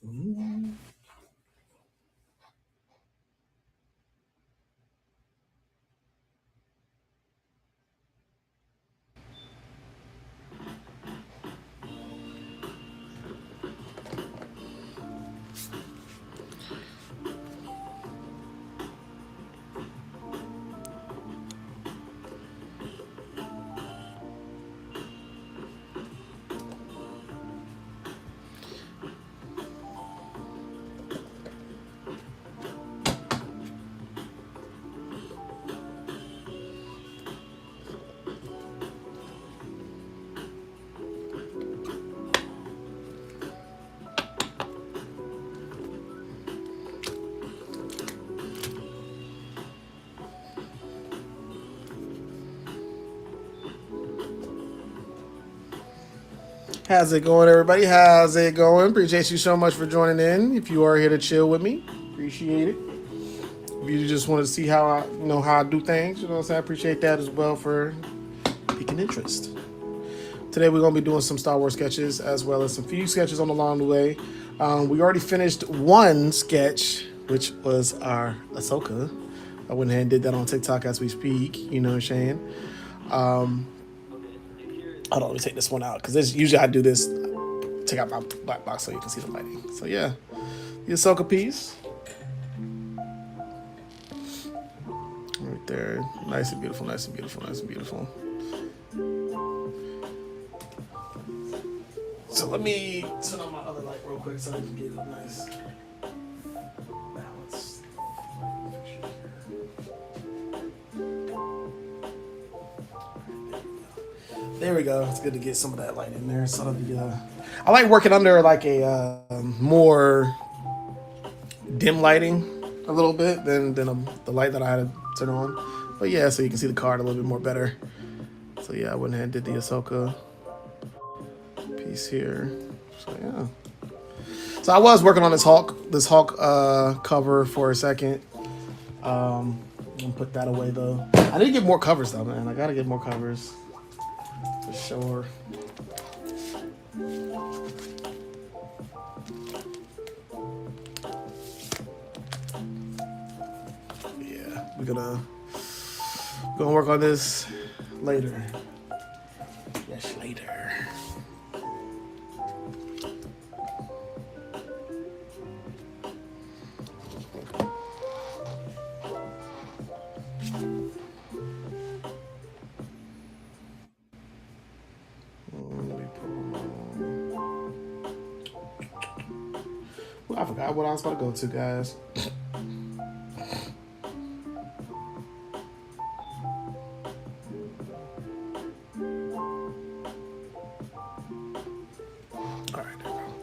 Mm. How's it going, everybody? How's it going? Appreciate you so much for joining in. If you are here to chill with me, appreciate it. If you just want to see how how I do things, what I'm saying, I appreciate that as well for piquing interest. Today we're gonna be doing some Star Wars sketches as well as some few sketches on along the way. We already finished one sketch, which was our Ahsoka. I went ahead and did that on TikTok as we speak. You know what I'm saying? Hold on, let me take this one out because usually I do this. Take out my black box so you can see the lighting. So yeah, the Ahsoka piece right there, nice and beautiful, nice and beautiful, nice and beautiful. So let me turn on my other light real quick so I can get a nice balance. There we go. It's good to get some of that light in there. Sort of I like working under like a more dim lighting a little bit than the light that I had to turn on. But yeah, so you can see the card a little bit more better. So yeah, I went ahead and did the Ahsoka piece here. So yeah. So I was working on this Hulk cover for a second. I'm gonna put that away though. I need to get more covers though, man. I gotta get more covers for sure. Yeah, we're gonna work on this later. Yes, later. Well, I forgot what I was about to go to, guys. All right, there we go.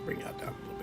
Bring that down a little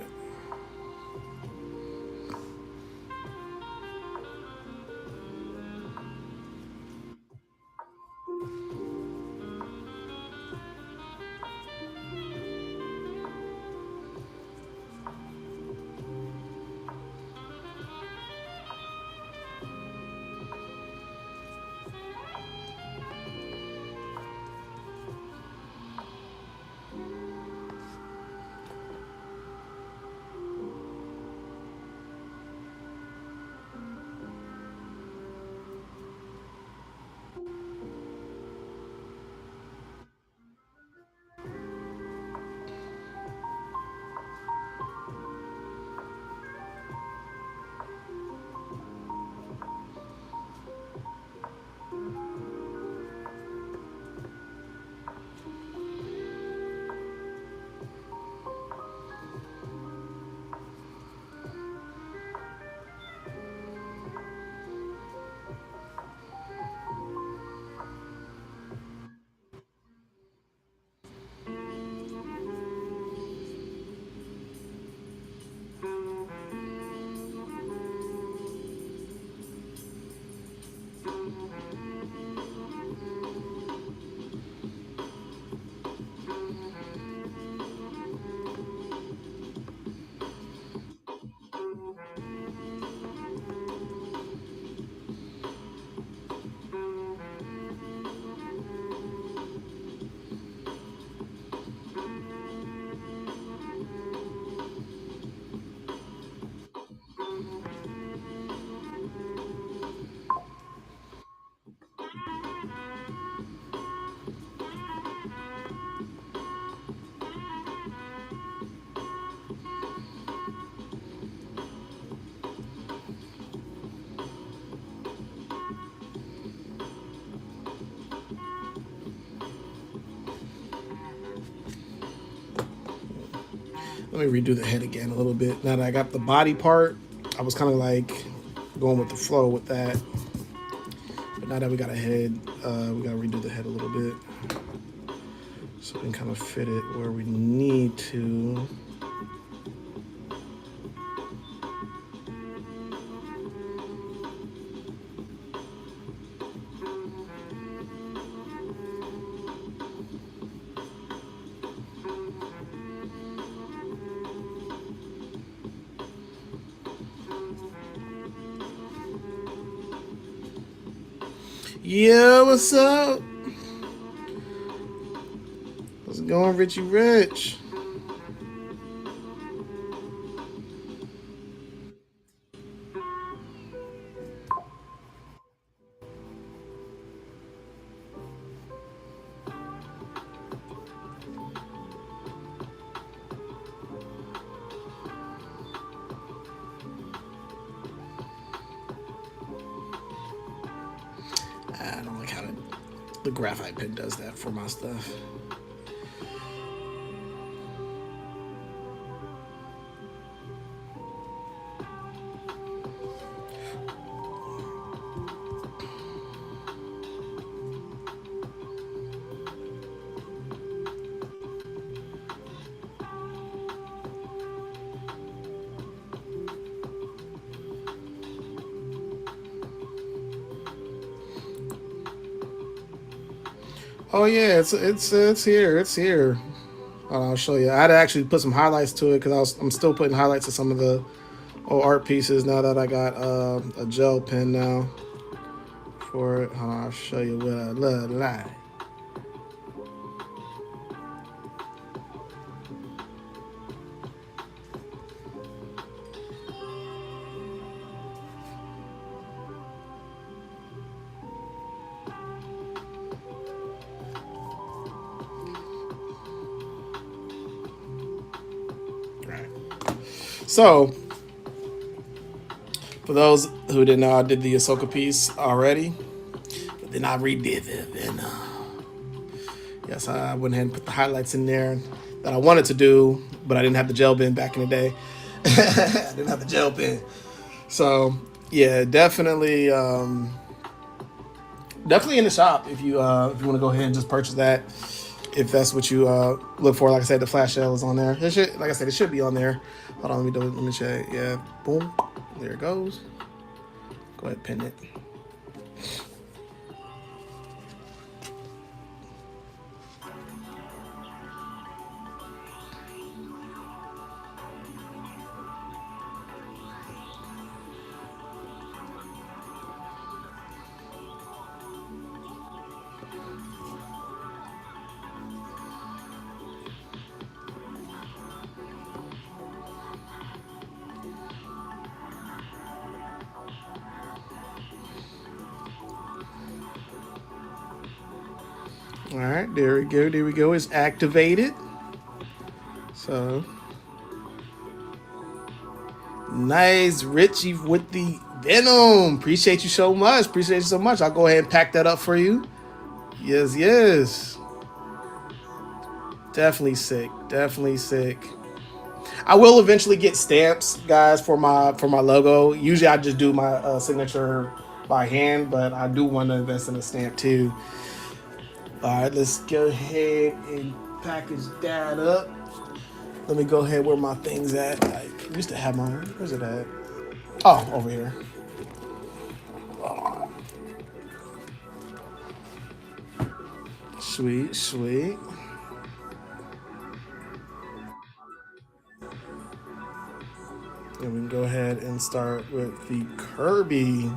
Let me redo the head again a little bit. Now that I got the body part, I was kind of like going with the flow with that. But now that we got a head, we got to redo the head a little bit. So we can kind of fit it where we need to. Yeah, what's up? How's it going, Richie Rich? I don't like how the graphite pen does that for my stuff. Oh yeah, it's here. It's here. I'll show you. I had to actually put some highlights to it because I'm still putting highlights to some of the old art pieces now that I got a gel pen now for it. I'll show you what I look like. So, for those who didn't know, I did the Ahsoka piece already, but then I redid it. And yes, I went ahead and put the highlights in there that I wanted to do, but I didn't have the gel pen back in the day. I didn't have the gel pen, so yeah, definitely in the shop if you want to go ahead and just purchase that. If that's what you look for. Like I said, the flash shell is on there. It should, like I said, it should be on there. Hold on, let me check. Yeah, boom, there it goes. Go ahead, pin it. All right, there we go. There we go. It's activated. So nice, Richie with the Venom. Appreciate you so much. Appreciate you so much. I'll go ahead and pack that up for you. Yes, yes. Definitely sick. Definitely sick. I will eventually get stamps, guys, for my logo. Usually, I just do my signature by hand, but I do want to invest in a stamp too. All right, let's go ahead and package that up. Let me go ahead where my thing's at. I used to have mine. Where's it at? Oh, over here. Oh. Sweet, sweet. And we can go ahead and start with the Kirby.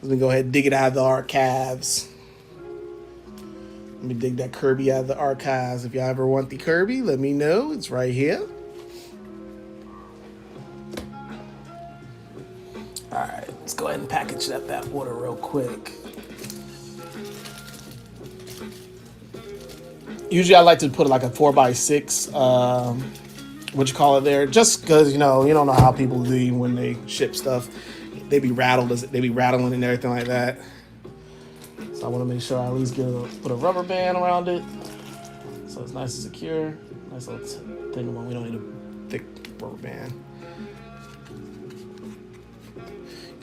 Let me go ahead and dig it out of the archives. Let me dig that Kirby out of the archives. If y'all ever want the Kirby, let me know. It's right here. All right, let's go ahead and package that order real quick. Usually I like to put like a 4x6, what you call it there, just because, you don't know how people do when they ship stuff. They be rattled, they be rattling and everything like that. So I want to make sure I at least put a rubber band around it So it's nice and secure. Nice little thin one. We don't need a thick rubber band.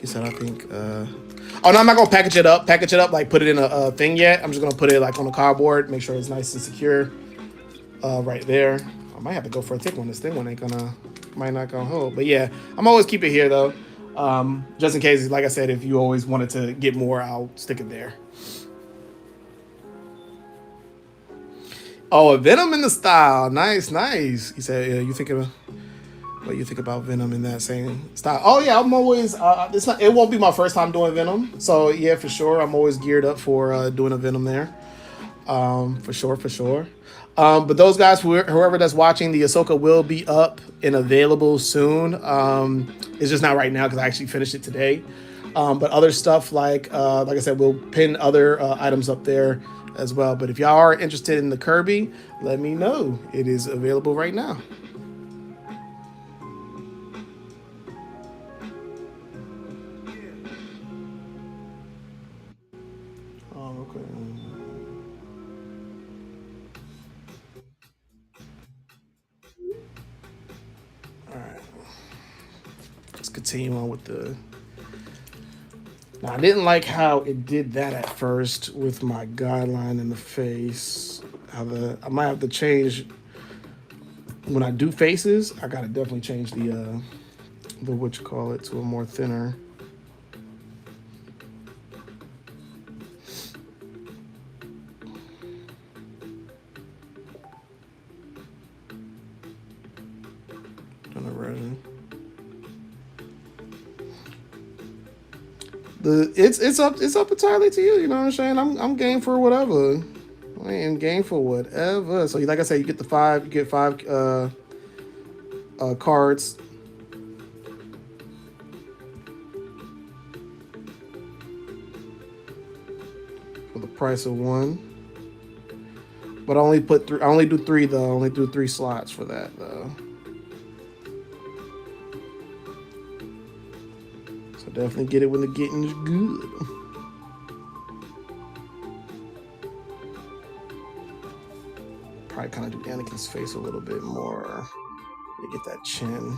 You said I think. Oh no, I'm not gonna package it up. Package it up like put it in a thing yet. I'm just gonna put it like on a cardboard. Make sure it's nice and secure. Right there. I might have to go for a thick one. This thin one might not gonna hold. But yeah, I'm always keep it here though. Just in case, like I said, if you always wanted to get more, I'll stick it there. Oh, a Venom in the style. Nice, nice. You said, yeah, you think about Venom in that same style? Oh yeah, I'm always. It won't be my first time doing Venom, so yeah, for sure, I'm always geared up for doing a Venom there. For sure. But those guys, whoever that's watching, the Ahsoka will be up and available soon. It's just not right now because I actually finished it today. But other stuff like I said, we'll pin other items up there as well. But if y'all are interested in the Kirby, let me know. It is available right now. Okay. All right. Let's continue on with the. Now, I didn't like how it did that at first with my guideline in the face. I might have to change when I do faces. I gotta definitely change the what you call it to a more thinner. It's up entirely to you. You know what I'm saying? I'm game for whatever. I am game for whatever. So like I said, you get five cards. For the price of one. But I only put three. I only do three though. I only do 3 slots for that though. So definitely get it when the getting is good. Probably kind of do Anakin's face a little bit more to get that chin.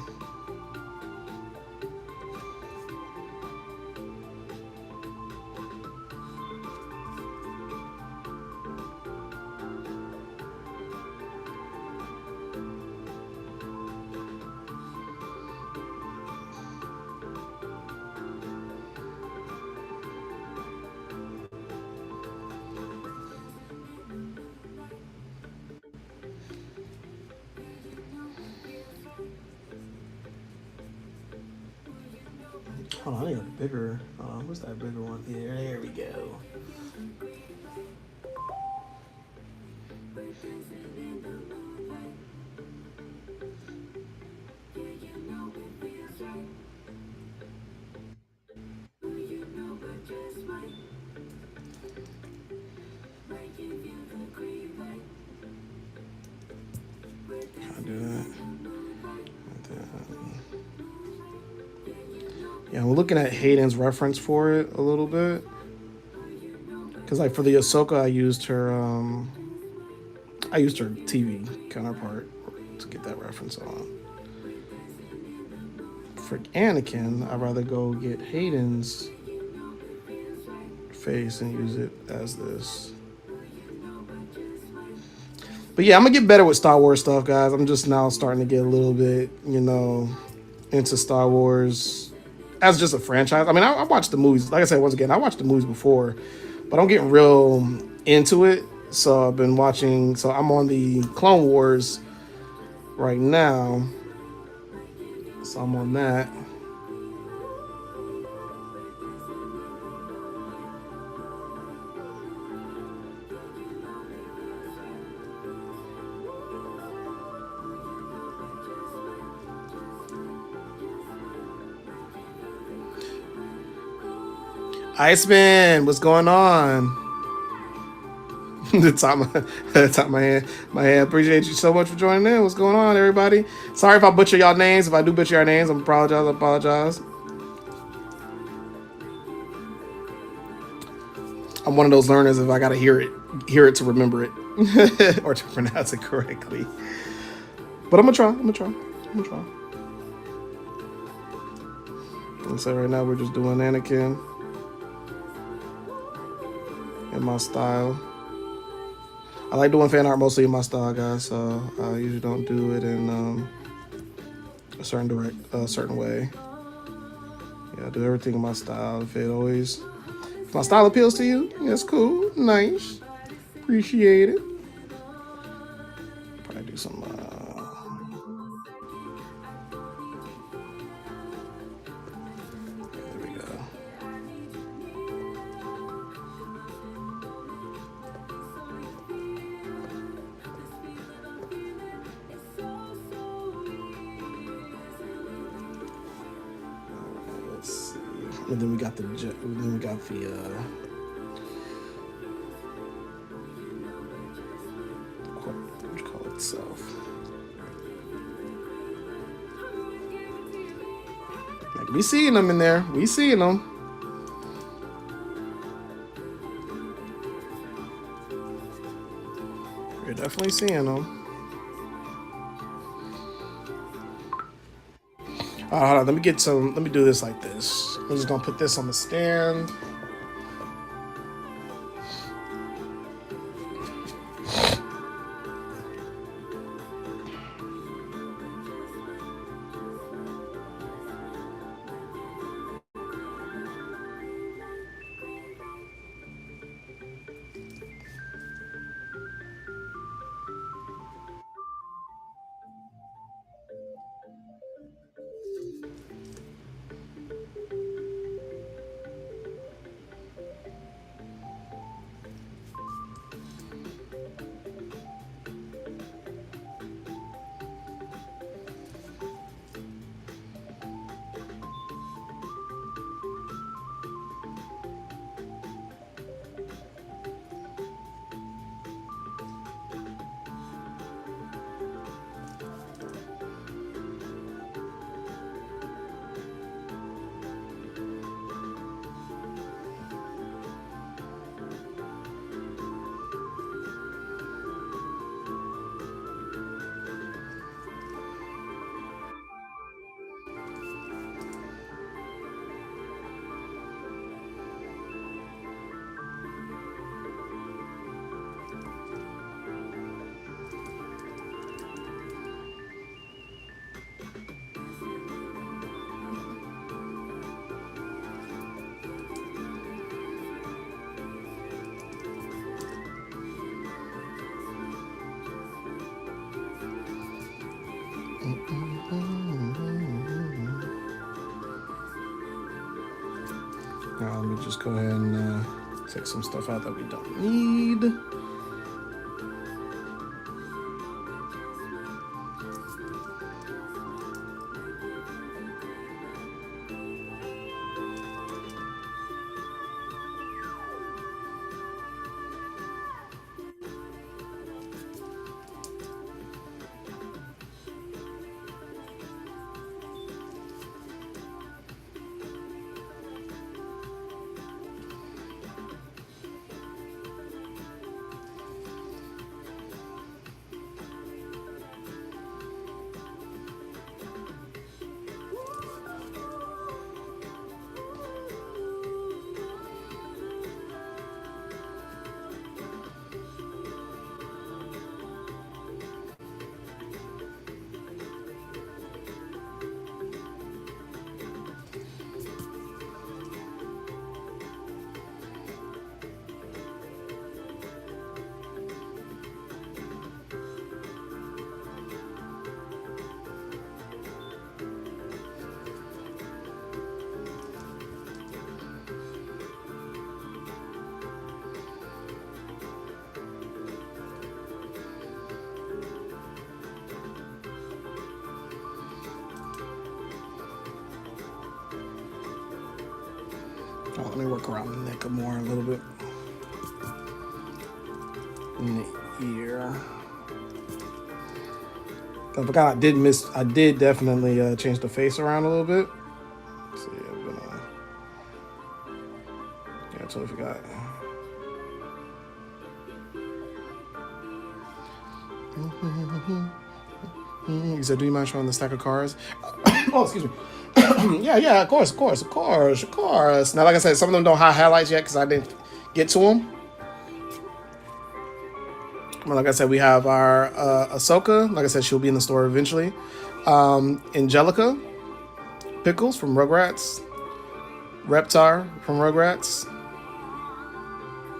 Hold on, I need a bigger. What's that bigger one? Yeah, there we go. I'll do that. Yeah, we're looking at Hayden's reference for it a little bit. Because like for the Ahsoka, I used her TV counterpart to get that reference on. For Anakin, I'd rather go get Hayden's face and use it as this. But yeah, I'm gonna get better with Star Wars stuff, guys. I'm just now starting to get a little bit, into Star Wars as just a franchise. I mean, I watched the movies. Like I said, once again, I watched the movies before, but I'm getting real into it. So I've been watching. So I'm on the Clone Wars right now. So I'm on that. Iceman, what's going on? the top of my hand. Appreciate you so much for joining in. What's going on, everybody? Sorry if I butcher y'all names. If I do butcher your names, I apologize. I'm one of those learners if I gotta hear it hear it to remember it or to pronounce it correctly. But I'm gonna try. I'm gonna try. I'm gonna try. And so right now we're just doing Anakin in my style. I like doing fan art mostly in my style, guys. So I usually don't do it in a certain way. Yeah, I do everything in my style. If my style appeals to you, that's cool, nice, appreciate it. Probably do some. There we go. Let's see. And then we got the what you call it itself. Like we seeing them in there. We seeing them. We're definitely seeing them. Hold on, let me do this like this. I'm just gonna put this on the stand. Now let me just go ahead and take some stuff out that we don't need. Oh, let me work around the neck more a little bit. In the ear. I forgot I did definitely change the face around a little bit. So yeah, I totally forgot. He said, "Do you mind showing the stack of cards?" Oh, excuse me. Yeah, of course. Now, like I said, some of them don't have highlights yet because I didn't get to them. But like I said, we have our Ahsoka. Like I said, she'll be in the store eventually. Angelica, Pickles from Rugrats, Reptar from Rugrats,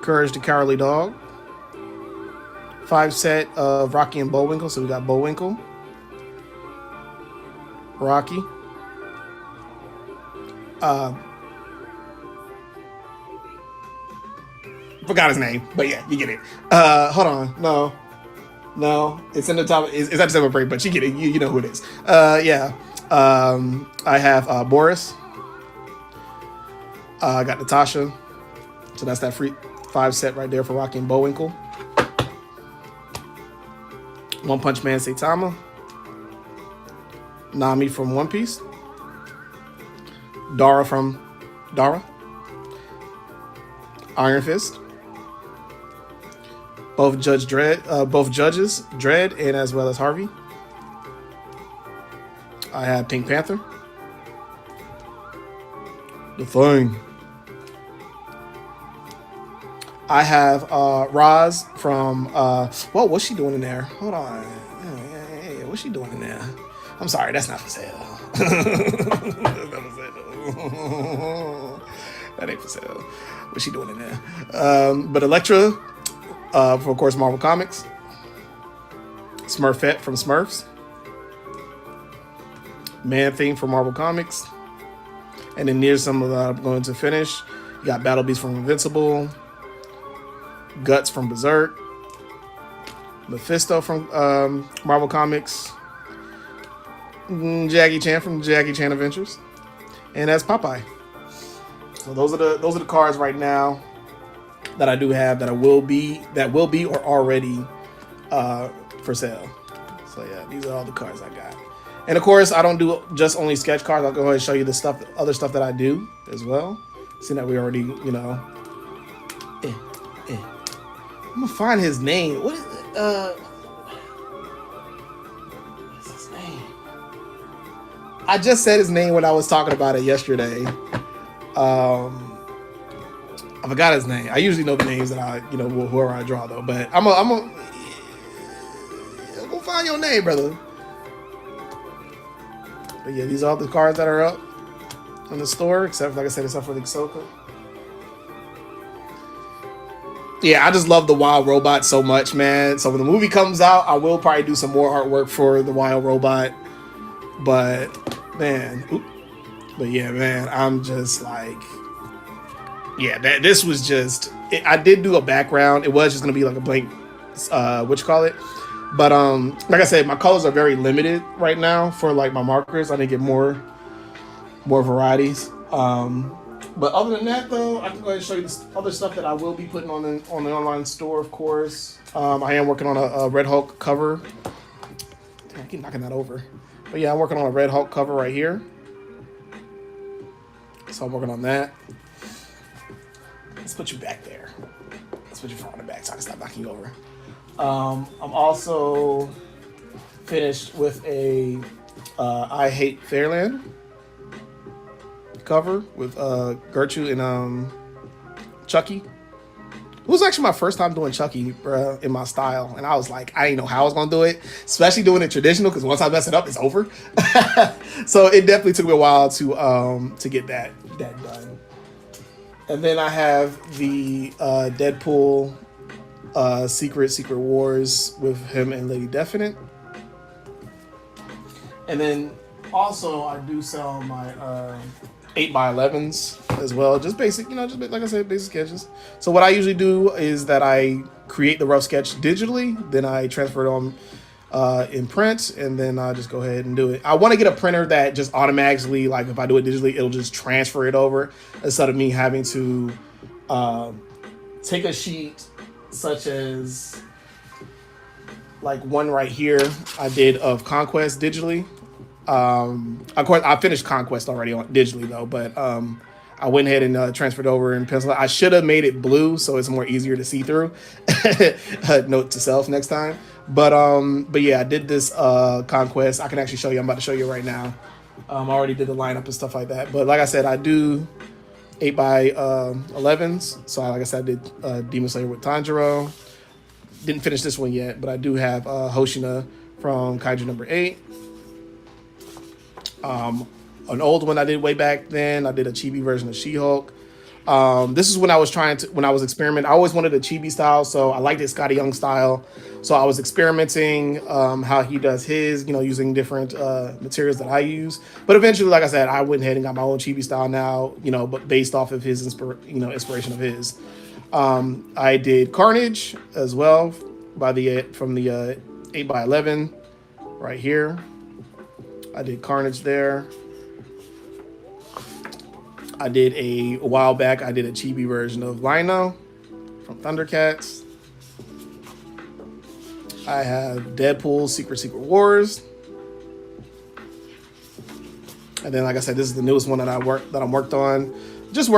Courage the Cowardly Dog, 5 set of Rocky and Bullwinkle. So we got Bullwinkle, Rocky, forgot his name, but yeah, you get it. Hold on, no, it's in the top. It's at the seventh break, but you get it. You know who it is. Yeah. I have Boris. I got Natasha. So that's that free 5 set right there for Rocky and Bullwinkle. One Punch Man Saitama. Nami from One Piece. Dara from Dara. Iron Fist. Both judges, Dredd, and as well as Harvey. I have Pink Panther. The Thing. I have Roz from what's she doing in there? Hold on. Hey, what's she doing in there? I'm sorry, that's not for sale. That's not for sale. That ain't for sale. What's she doing in there? But Elektra, for of course Marvel Comics. Smurfette from Smurfs. Man-Thing from Marvel Comics. And then here's some of that I'm going to finish. You got Battle Beast from Invincible. Guts from Berserk. Mephisto from Marvel Comics. Jackie Chan from Jackie Chan Adventures. And that's Popeye. So those are the cards right now that I do have that will be or already for sale. So yeah, these are all the cards I got. And of course, I don't do just only sketch cards. I'll go ahead and show you the other stuff that I do as well. Seeing that we already, I'm gonna find his name. What is it? What's his name? I just said his name when I was talking about it yesterday. I forgot his name. I usually know the names that I, whoever I draw though. But I'm gonna find your name, brother. But yeah, these are all the cards that are up in the store, except, like I said, except for the Ahsoka. Yeah, I just love the Wild Robot so much, man. So when the movie comes out, I will probably do some more artwork for the Wild Robot. But, man. Yeah, man, I'm just like... Yeah, this was just... I did do a background. It was just going to be like a blank... But like I said, my colors are very limited right now for like my markers. I need to get more varieties. But other than that, though, I can go ahead and show you the other stuff that I will be putting on the online store, of course. I am working on a Red Hulk cover. Damn, I keep knocking that over. But yeah, I'm working on a Red Hulk cover right here. So I'm working on that. Let's put you back there. Let's put you front and back so I can stop knocking you over. I'm also finished with a I Hate Fairland cover with Gertrude and Chucky. It was actually my first time doing Chucky, bro, in my style, and I was like, I didn't know how I was gonna do it, especially doing it traditional, because once I mess it up, it's over. So it definitely took me a while to get that done. And then I have the Deadpool. Secret Wars with him and Lady Definite. And then also I do sell my 8x11s as well. Just basic, just like I said, basic sketches. So what I usually do is that I create the rough sketch digitally, then I transfer it on in print, and then I just go ahead and do it. I want to get a printer that just automatically, like if I do it digitally, it'll just transfer it over instead of me having to take a sheet such as like one right here I did of Conquest digitally. Of course, I finished Conquest already digitally though, but I went ahead and transferred over in pencil. I should have made it blue so it's more easier to see through. Note to self next time. But yeah, I did this conquest. I can actually show you. I'm about to show you right now. I already did the lineup and stuff like that. But like I said, I do 8 by 11s. So like I said, I did Demon Slayer with Tanjiro. Didn't finish this one yet, but I do have Hoshina from Kaiju number 8. An old one I did way back then. I did a chibi version of She-Hulk. This is when I was experimenting. I always wanted a chibi style, so I liked it Scotty Young style. So I was experimenting how he does his, using different materials that I use. But eventually, like I said, I went ahead and got my own chibi style now, but based off of his inspiration of his. I did Carnage as well from the 8 by 11 right here. I did Carnage there. I did a while back, I did a chibi version of Lino from Thundercats. I have Deadpool Secret Wars. And then, like I said, this is the newest one that I'm worked on. Just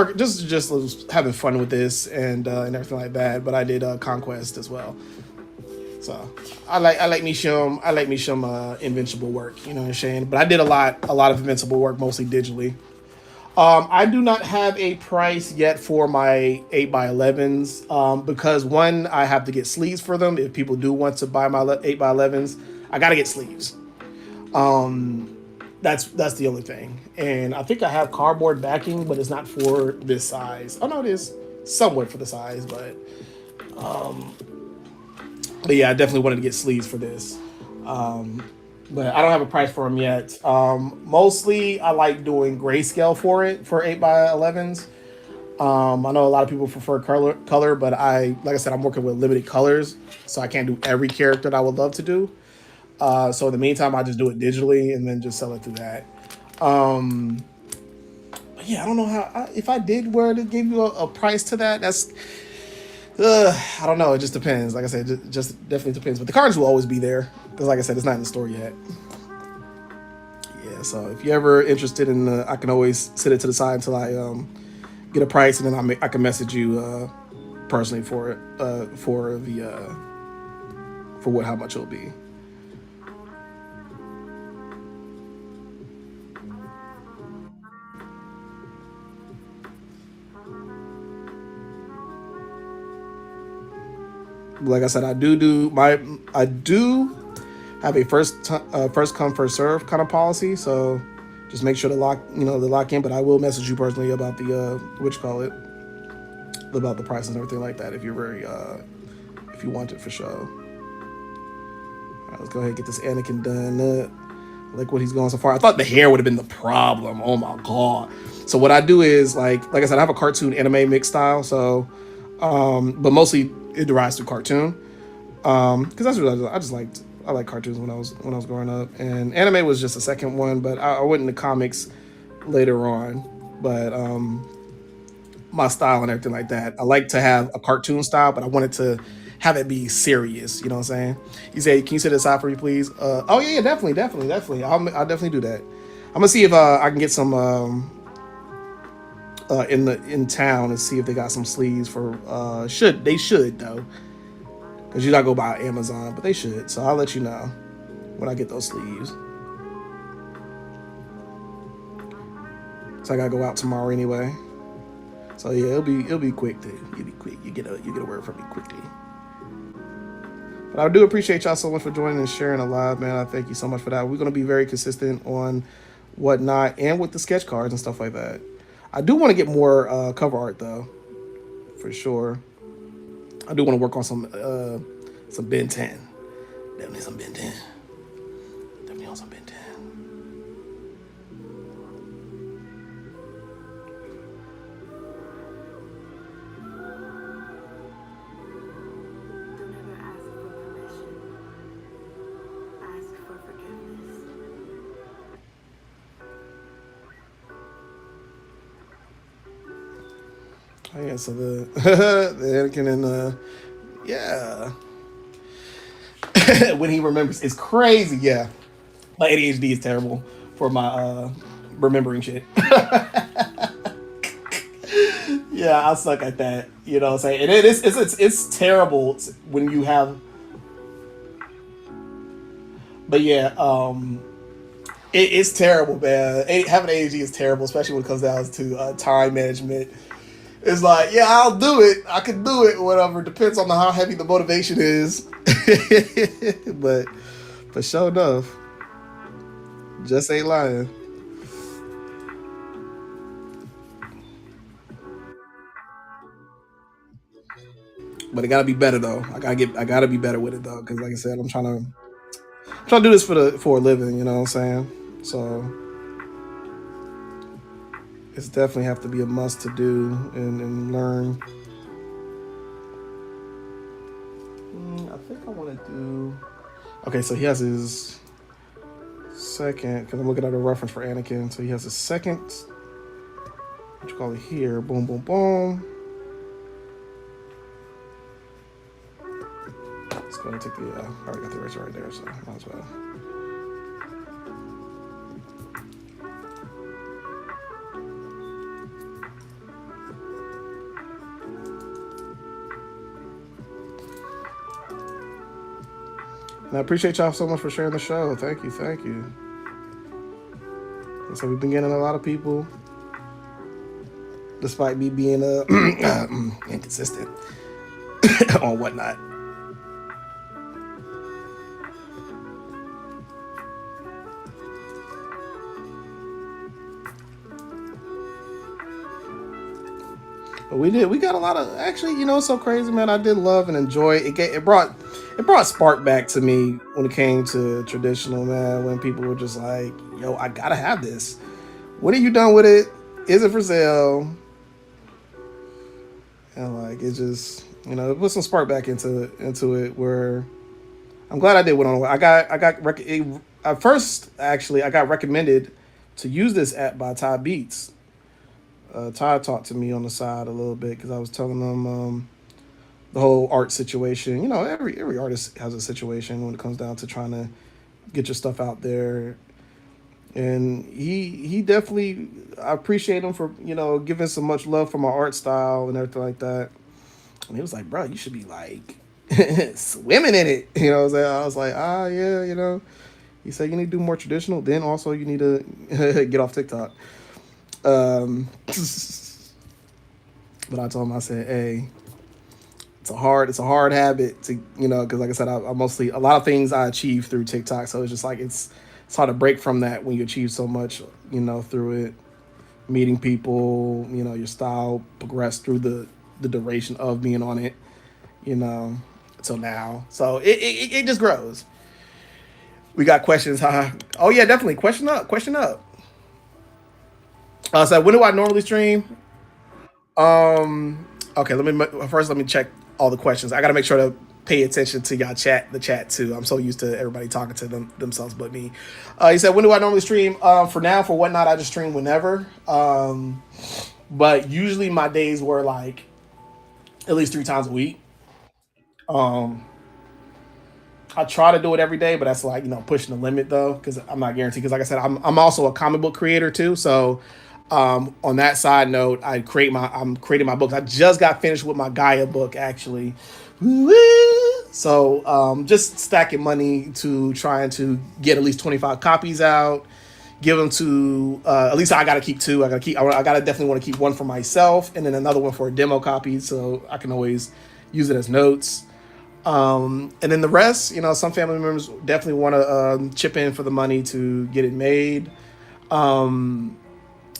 having fun with this and everything like that. But I did Conquest as well. So I like me some Invincible work. You know what I'm saying? But I did a lot of Invincible work, mostly digitally. I do not have a price yet for my 8 by 11s because one, I have to get sleeves for them. If people do want to buy my 8 by 11s, I got to get sleeves. That's the only thing. And I think I have cardboard backing, but it's not for this size. Oh no, it is somewhat for the size, but yeah, I definitely wanted to get sleeves for this. But I don't have a price for them yet. Mostly, I like doing grayscale for 8 by 11s. I know a lot of people prefer color, but like I said, I'm working with limited colors, so I can't do every character that I would love to do. So in the meantime, I just do it digitally and then just sell it through that. But yeah, I don't know if I did where to give you a price to that. That's I don't know. It just depends. Like I said, it just definitely depends. But the cards will always be there because, like I said, it's not in the store yet. Yeah. So if you're ever interested in, I can always set it to the side until I get a price, and then I can message you personally for it for how much it'll be. Like I said, I do have a first come first serve kind of policy. So just make sure to lock in. But I will message you personally about the about the prices and everything like that if you're if you want it for sure. All right, let's go ahead and get this Anakin done. Like what he's going so far. I thought the hair would have been the problem. Oh my god. So what I do is like I said, I have a cartoon anime mix style. So but mostly it derives through cartoon because that's what I like cartoons when I was growing up, and anime was just a second one, but I went into comics later on. But my style and everything like that, I like to have a cartoon style, but I wanted to have it be serious. You know what I'm saying? You say, can you set it aside for me, please? Oh yeah, definitely. I'll definitely do that. I'm gonna see if I can get some in town and see if they got some sleeves for they should though, because you gotta go buy Amazon, but they should. So I'll let you know when I get those sleeves. So I gotta go out tomorrow anyway. So yeah, it'll be quick. You'll be quick. You get a word from me quickly. But I do appreciate y'all so much for joining and sharing a live, man. I thank you so much for that. We're gonna be very consistent on whatnot and with the sketch cards and stuff like that. I do want to get more cover art though, for sure. I do want to work on some Ben 10. Definitely some Ben 10. Definitely on some Ben 10. Oh yeah, so the the Anakin and yeah. When he remembers, it's crazy. Yeah, my ADHD is terrible for my remembering shit. Yeah, I suck at that. You know what I'm saying? And it's terrible when you have But yeah, it's terrible, man. Having ADHD is terrible, especially when it comes down to time management. It's like, yeah, I'll do it. I can do it, whatever. Depends on how heavy the motivation is. But for sure enough, just ain't lying. But it gotta be better though. I gotta be better with it though, because like I said, I'm trying to do this for a living. You know what I'm saying? So it's definitely have to be a must to do and learn. I think I want to do. Okay, so he has his second, because I'm looking at a reference for Anakin. So he has his second, what you call it here, boom, boom, boom. Let's go and take the, I already got the eraser right there, so might as well. And I appreciate y'all so much for sharing the show. Thank you, thank you. And so we've been getting a lot of people, despite me being inconsistent on whatnot. But we got a lot of, actually, it's so crazy, man. I did love and enjoy it. It brought spark back to me when it came to traditional, man. When people were just like, "Yo, I gotta have this. What are you done with it? Is it for sale?" And like it just, it put some spark back into it. Where I'm glad I did what on. At first, actually, I got recommended to use this app by Ty Beats. Ty talked to me on the side a little bit because I was telling them the whole art situation. Every artist has a situation when it comes down to trying to get your stuff out there. And he definitely, I appreciate him for giving so much love for my art style and everything like that. And he was like, "Bro, you should be like swimming in it." What I'm saying? I was like, yeah. He said you need to do more traditional. Then also you need to get off TikTok. But I told him, I said, "Hey, it's a hard habit to, because like I said, I mostly, a lot of things I achieve through TikTok. So it's just like, it's hard to break from that when you achieve so much, through it, meeting people, your style progressed through the duration of being on it, you know, till now. So it just grows." We got questions, huh? Oh yeah, definitely. Question up, question up. So when do I normally stream? Okay, let me check all the questions. I got to make sure to pay attention to y'all the chat too. I'm so used to everybody talking to themselves but me. He said, "When do I normally stream?" For now, for whatnot, I just stream whenever. But usually my days were like at least 3 times a week. Um, I try to do it every day, but that's like pushing the limit though, because I'm not guaranteed. Because like I said, I'm also a comic book creator too, so on that side note, I'm creating my books. I just got finished with my Gaia book actually. So just stacking money to trying to get at least 25 copies out. Give them to at least I gotta keep two. I gotta definitely want to keep one for myself and then another one for a demo copy, so I can always use it as notes. And then the rest, some family members definitely want to chip in for the money to get it made.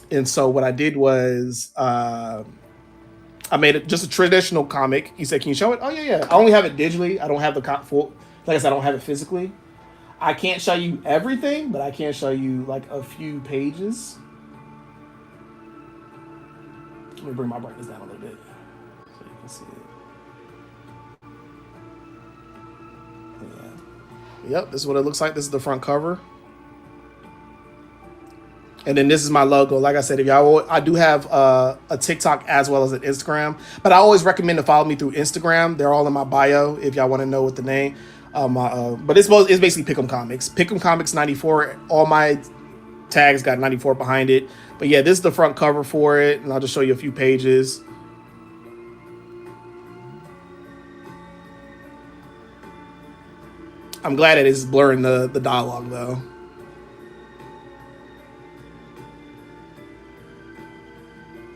And so what I did was I made it just a traditional comic. He said, "Can you show it?" Oh yeah. I only have it digitally. I don't have the full. Like I said, I don't have it physically. I can't show you everything, but I can show you like a few pages. Let me bring my brightness down a little bit so you can see it. Yeah. Yep. This is what it looks like. This is the front cover. And then this is my logo. Like I said, if y'all, I do have a TikTok as well as an Instagram, but I always recommend to follow me through Instagram. They're all in my bio if y'all want to know what the name. But it's basically Pick'em Comics. Pick'em Comics 94. All my tags got 94 behind it. But yeah, this is the front cover for it, and I'll just show you a few pages. I'm glad it is blurring the dialogue though.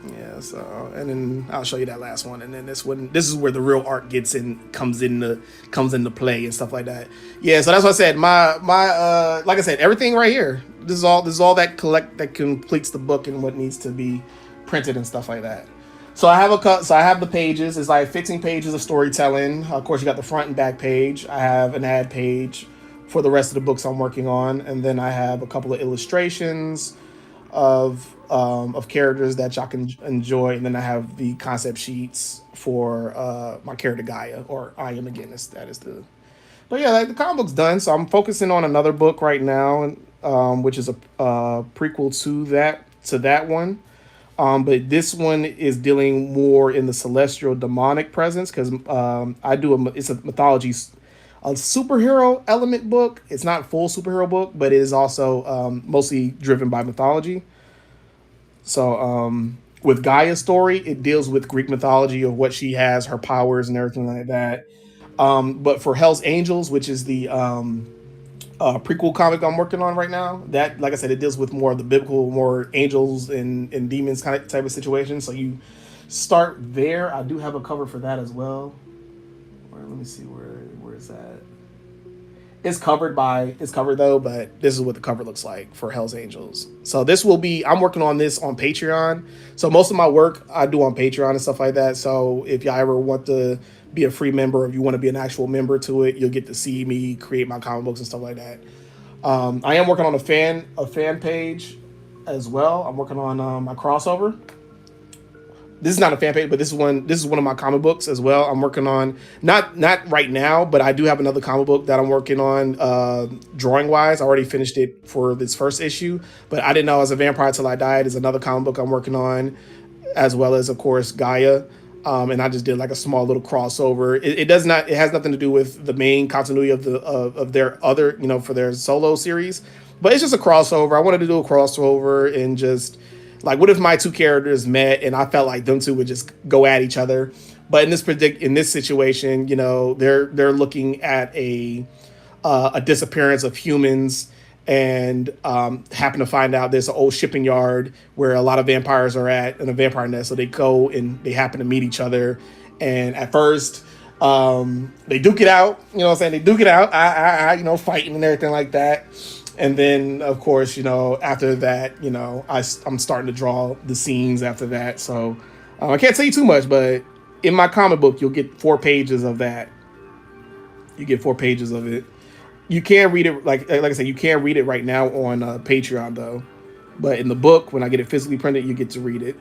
Yeah, so and then I'll show you that last one, and then this is where the real art comes into play and stuff like that. Yeah, so that's what I said. My like I said, everything right here. This is all that completes the book and what needs to be printed and stuff like that. So I have the pages. It's like 15 pages of storytelling. Of course, you got the front and back page. I have an ad page for the rest of the books I'm working on, and then I have a couple of illustrations of characters that y'all can enjoy, and then I have the concept sheets for my character Gaia, or I am again. That is the. But yeah, like, the comic book's done, so I'm focusing on another book right now, which is a prequel to that one. But this one is dealing more in the celestial demonic presence because it's a mythology, a superhero element book. It's not a full superhero book, but it is also mostly driven by mythology. So with Gaia's story, it deals with Greek mythology of what she has, her powers, and everything like that. But for Hell's Angels, which is the prequel comic I'm working on right now, that, like I said, it deals with more of the biblical, more angels and demons kind of type of situation. So you start there. I do have a cover for that as well. Let me see where is that. It's covered though, but this is what the cover looks like for Hell's Angels. So I'm working on this on Patreon. So most of my work I do on Patreon and stuff like that. So if y'all ever want to be a free member, if you want to be an actual member to it, you'll get to see me create my comic books and stuff like that. I am working on a fan page as well. I'm working on my crossover. This is not a fan page, but this is one of my comic books as well. I'm working on not right now, but I do have another comic book that I'm working on drawing wise. I already finished it for this first issue, but I Didn't Know I Was a Vampire Till I Died is another comic book I'm working on, as well as of course Gaia. And I just did like a small little crossover. It has nothing to do with the main continuity of their other, for their solo series, but it's just a crossover. I wanted to do a crossover and just like, what if my two characters met and I felt like them two would just go at each other? But in this situation, they're looking at a disappearance of humans and happen to find out there's an old shipping yard where a lot of vampires are at in a vampire nest. So they go and they happen to meet each other. And at first, they duke it out. You know what I'm saying? They duke it out, fighting and everything like that. And then, of course, after that, I'm starting to draw the scenes after that. So I can't tell you too much, but in my comic book, you'll get 4 pages of that. You get 4 pages of it. You can read it, like I said, you can't read it right now on Patreon, though. But in the book, when I get it physically printed, you get to read it.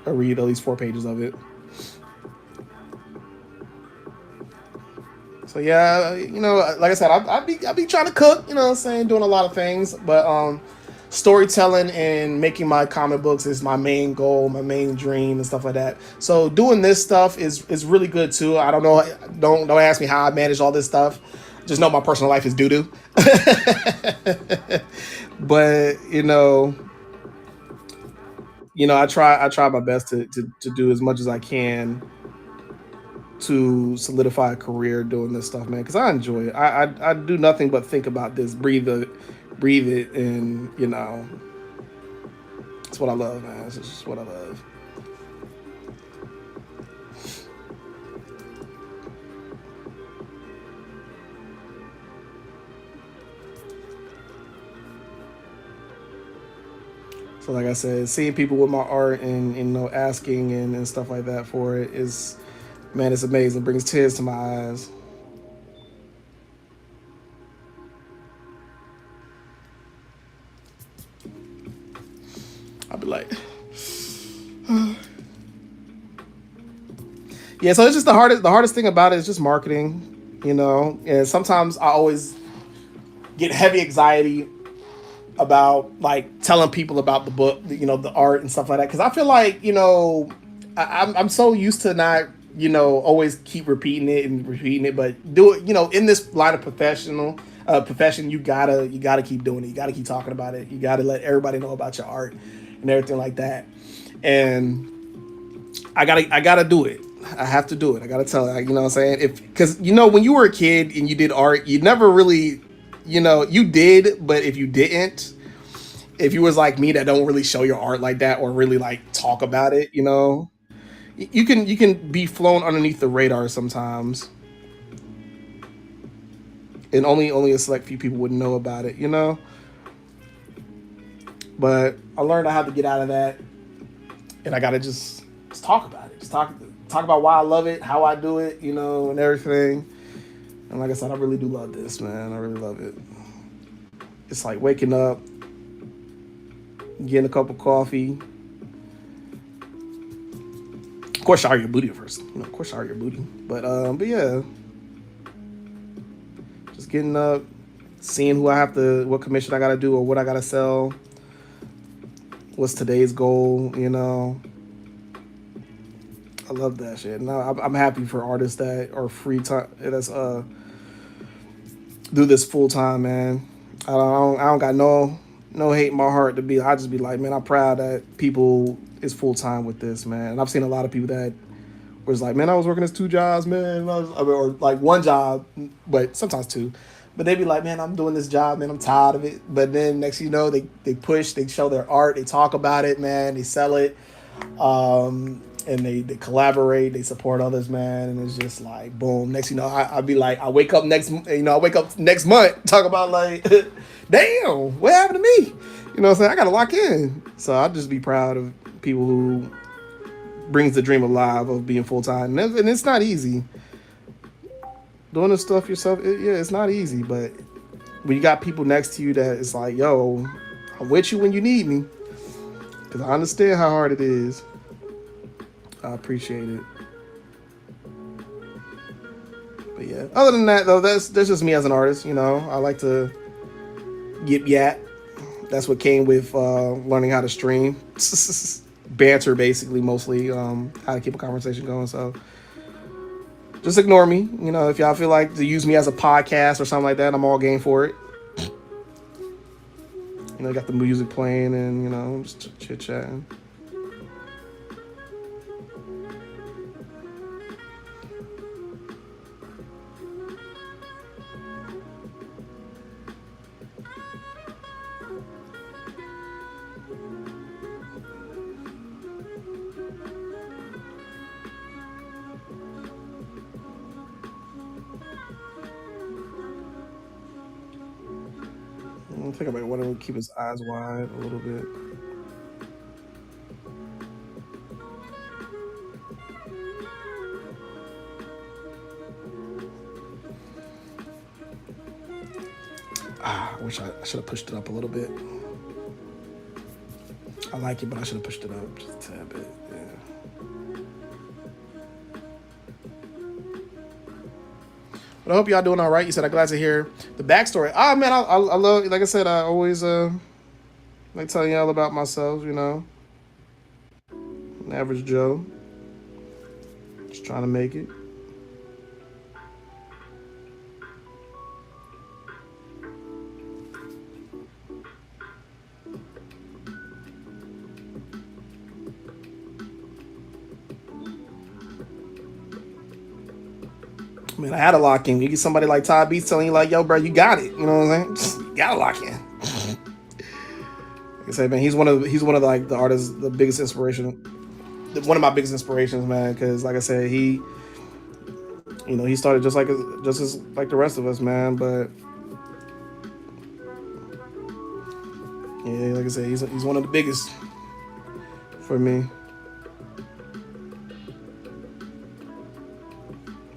Or read at least 4 pages of it. So yeah, like I said, I be trying to cook, doing a lot of things, but storytelling and making my comic books is my main goal, my main dream and stuff like that. So doing this stuff is really good too. I don't know, don't ask me how I manage all this stuff. Just know my personal life is doo-doo. But I try my best to do as much as I can to solidify a career doing this stuff, man, because I enjoy it. I do nothing but think about this, breathe it, and it's what I love, man. It's just what I love. So like I said, seeing people with my art and asking and stuff like that for it is, man, it's amazing. It brings tears to my eyes. I'll be like, yeah. So it's just the hardest thing about it is just marketing, And sometimes I always get heavy anxiety about like telling people about the book, the art and stuff like that, because I feel like I'm so used to not always keep repeating it, but do it, in this line of profession, you gotta keep doing it. You gotta keep talking about it. You gotta let everybody know about your art and everything like that. And I gotta do it. I have to do it. I gotta tell her, you know what I'm saying? If because you know when you were a kid and you did art, you never really, you know, you did, but if you didn't, if you was like me that don't really show your art like that or really like talk about it, you know, you can be flown underneath the radar sometimes, and only a select few people would know about it, you know. But I learned I have to get out of that, and I gotta just talk about it, just talk about why I love it, how I do it, you know, and everything. And like I said, I really do love this, man. I really love it. It's like waking up, getting a cup of coffee. Of course, shower your booty first. You know, of course, shower your booty. But yeah, just getting up, seeing who I have to, what commission I got to do, or what I got to sell. What's today's goal? You know, I love that shit. No, I'm happy for artists that are free time. That's do this full time, man. I don't got no hate in my heart to be. I just be like, man, I'm proud that people is full time with this, man. And I've seen a lot of people that was like, man, I was working as two jobs, man, or like one job, but sometimes two. But they be like, man, I'm doing this job, man, I'm tired of it. But then next, you know, they push, they show their art, they talk about it, man, they sell it, and they collaborate, they support others, man, and it's just like boom. Next, you know, I be like, I wake up next month, talk about like, damn, what happened to me? You know what I'm saying? I gotta lock in. So I'll just be proud of people who brings the dream alive of being full time, and it's not easy. Doing this stuff yourself, yeah, it's not easy. But when you got people next to you that it's like, yo, I'm with you when you need me, because I understand how hard it is. I appreciate it. But yeah, other than that though, that's just me as an artist. You know, I like to get yat. That's what came with learning how to stream. Banter, basically, mostly how to keep a conversation going. So just ignore me. You know, if y'all feel like to use me as a podcast or something like that, I'm all game for it. You know, got the music playing and, you know, just chit chatting. I think I might want to keep his eyes wide a little bit. I wish I should have pushed it up a little bit. I like it, but I should have pushed it up just a tad bit. Yeah. But I hope y'all doing all right. You said I'm glad to hear the backstory. Ah, man, I love. Like I said, I always like telling y'all about myself. You know, an average Joe, just trying to make it. Man, I had to lock in. You get somebody like Todd Beats telling you like, "Yo, bro, you got it." You know what I'm saying? Just, you gotta lock in. Like I said, man, he's one of the, like the artists, the biggest inspiration, one of my biggest inspirations, man. Because like I said, he started just as like the rest of us, man. But yeah, like I said, he's one of the biggest for me.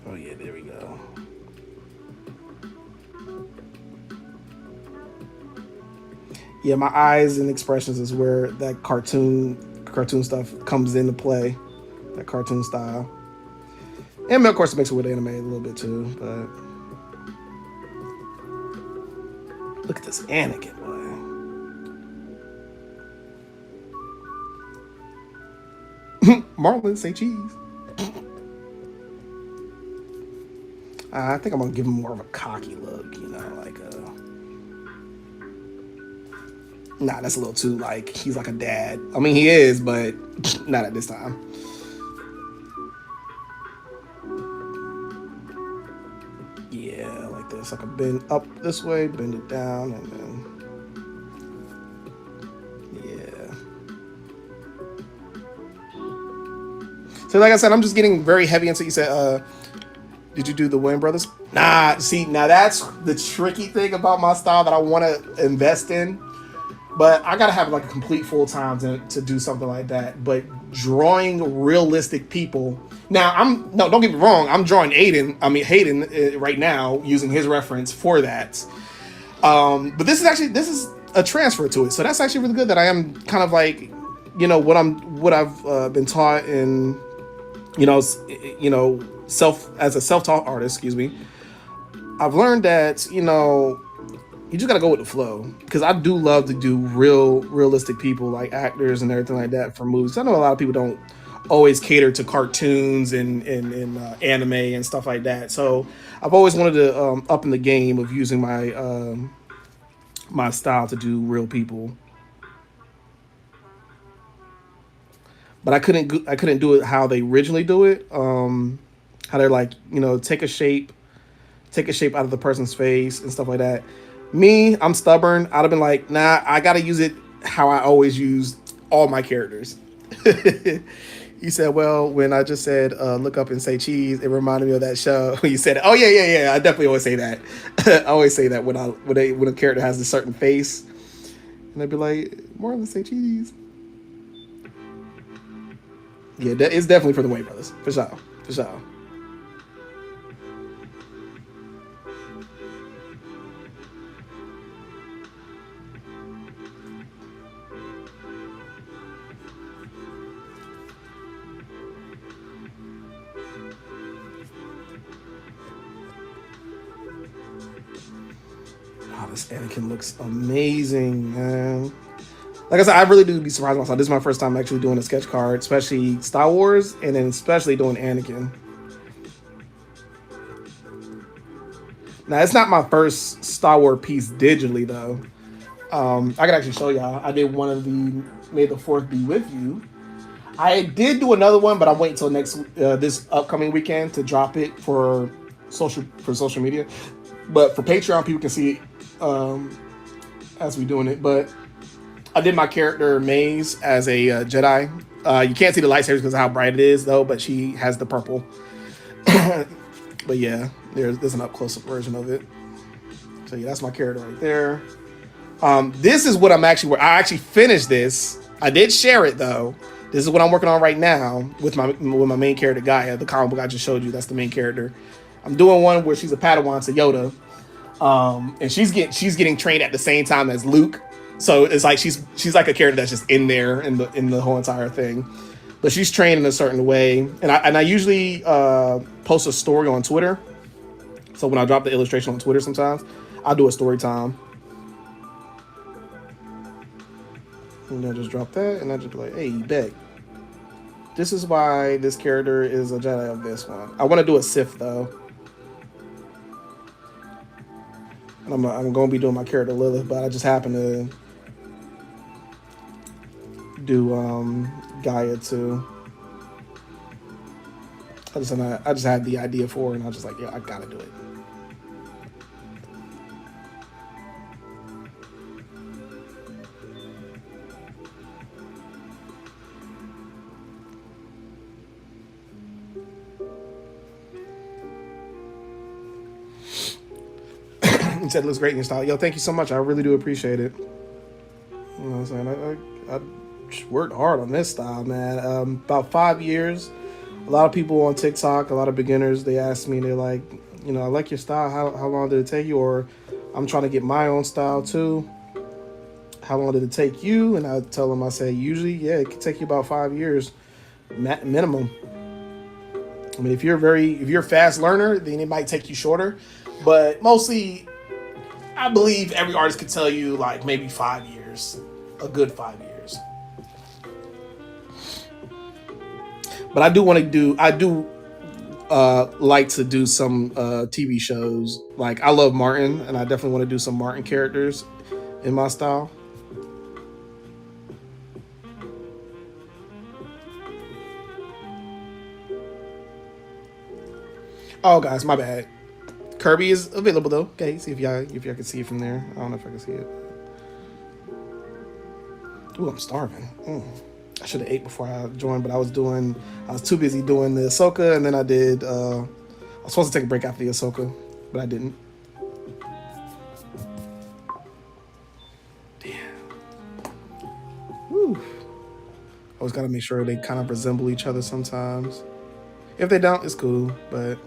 Oh yeah, there we go. Yeah, my eyes and expressions is where that cartoon stuff comes into play. That cartoon style. And of course it makes it with anime a little bit too, but look at this Anakin, boy. Marlon, say cheese. I think I'm gonna give him more of a cocky look, you know, like nah, that's a little too like he's like a dad. I mean he is, but not at this time. So I can bend up this way, bend it down, and then, yeah. So like I said, I'm just getting very heavy into, you said, did you do the Wayne Brothers? Nah, see, now that's the tricky thing about my style that I want to invest in. But I gotta have like a complete full time to do something like that. But drawing realistic people. Now no, don't get me wrong. I'm drawing Hayden right now using his reference for that. But this is a transfer to it. So that's actually really good. That I am kind of like, what I've been taught in, as a self-taught artist. Excuse me. I've learned that you just gotta go with the flow, because I do love to do realistic people, like actors and everything like that, for movies. I know a lot of people don't always cater to cartoons and anime and stuff like that. So I've always wanted to up in the game of using my style to do real people, but I couldn't do it how they originally do it. How they're like, take a shape out of the person's face and stuff like that. Me, I'm stubborn. I'd have been like, nah, I gotta use it how I always use all my characters. He said, well, when I just said look up and say cheese, it reminded me of that show. You said, oh yeah. I definitely always say that. I always say that when a character has a certain face, and I'd be like, Marlon, say cheese. Yeah, it's definitely for the Wayne Brothers, for sure. Oh, this Anakin looks amazing, man. Like I said, I really do be surprised myself. This is my first time actually doing a sketch card, especially Star Wars, and then especially doing Anakin. Now, it's not my first Star Wars piece digitally, though. I could actually show y'all. I did one of the May the Fourth Be With You. I did do another one, but I'm waiting until this upcoming weekend to drop it for social media. But for Patreon, people can see it as we doing it. But I did my character Maze as a Jedi. You can't see the lightsabers because of how bright it is, though. But she has the purple. But yeah, there's an up close version of it. So yeah, that's my character right there. This is what I actually finished this. I did share it though. This is what I'm working on right now with my main character Gaia, the comic book I just showed you. That's the main character. I'm doing one where she's a Padawan to Yoda, and she's getting trained at the same time as Luke. So it's like she's like a character that's just in there in the whole entire thing. But she's trained in a certain way, and I usually post a story on Twitter. So when I drop the illustration on Twitter, sometimes I'll do a story time, and then just drop that, and I just be like, "Hey, Beck, this is why this character is a Jedi of this one." I want to do a Sith though. And I'm going to be doing my character Lilith, but I just happen to do Gaia too. I just had the idea for it, and I was just like, yeah, I gotta do it. He said it looks great in your style. Yo, thank you so much. I really do appreciate it. You know what I'm saying? I worked hard on this style, man. About 5 years. A lot of people on TikTok, a lot of beginners, they ask me, they're like, I like your style. How long did it take you? Or I'm trying to get my own style too. How long did it take you? And I tell them, I say, usually, yeah, it could take you about 5 years minimum. I mean, if you're a fast learner, then it might take you shorter. But mostly, I believe every artist could tell you like maybe 5 years, a good 5 years. But I do like to do some TV shows. Like I love Martin, and I definitely want to do some Martin characters in my style. Oh, guys, my bad. Kirby is available though. Okay, see if y'all can see it from there. I don't know if I can see it. Ooh, I'm starving. I should have ate before I joined, but I was too busy doing the Ahsoka, and then I was supposed to take a break after the Ahsoka, but I didn't. Damn. Woo. Always gotta make sure they kind of resemble each other sometimes. If they don't, it's cool, but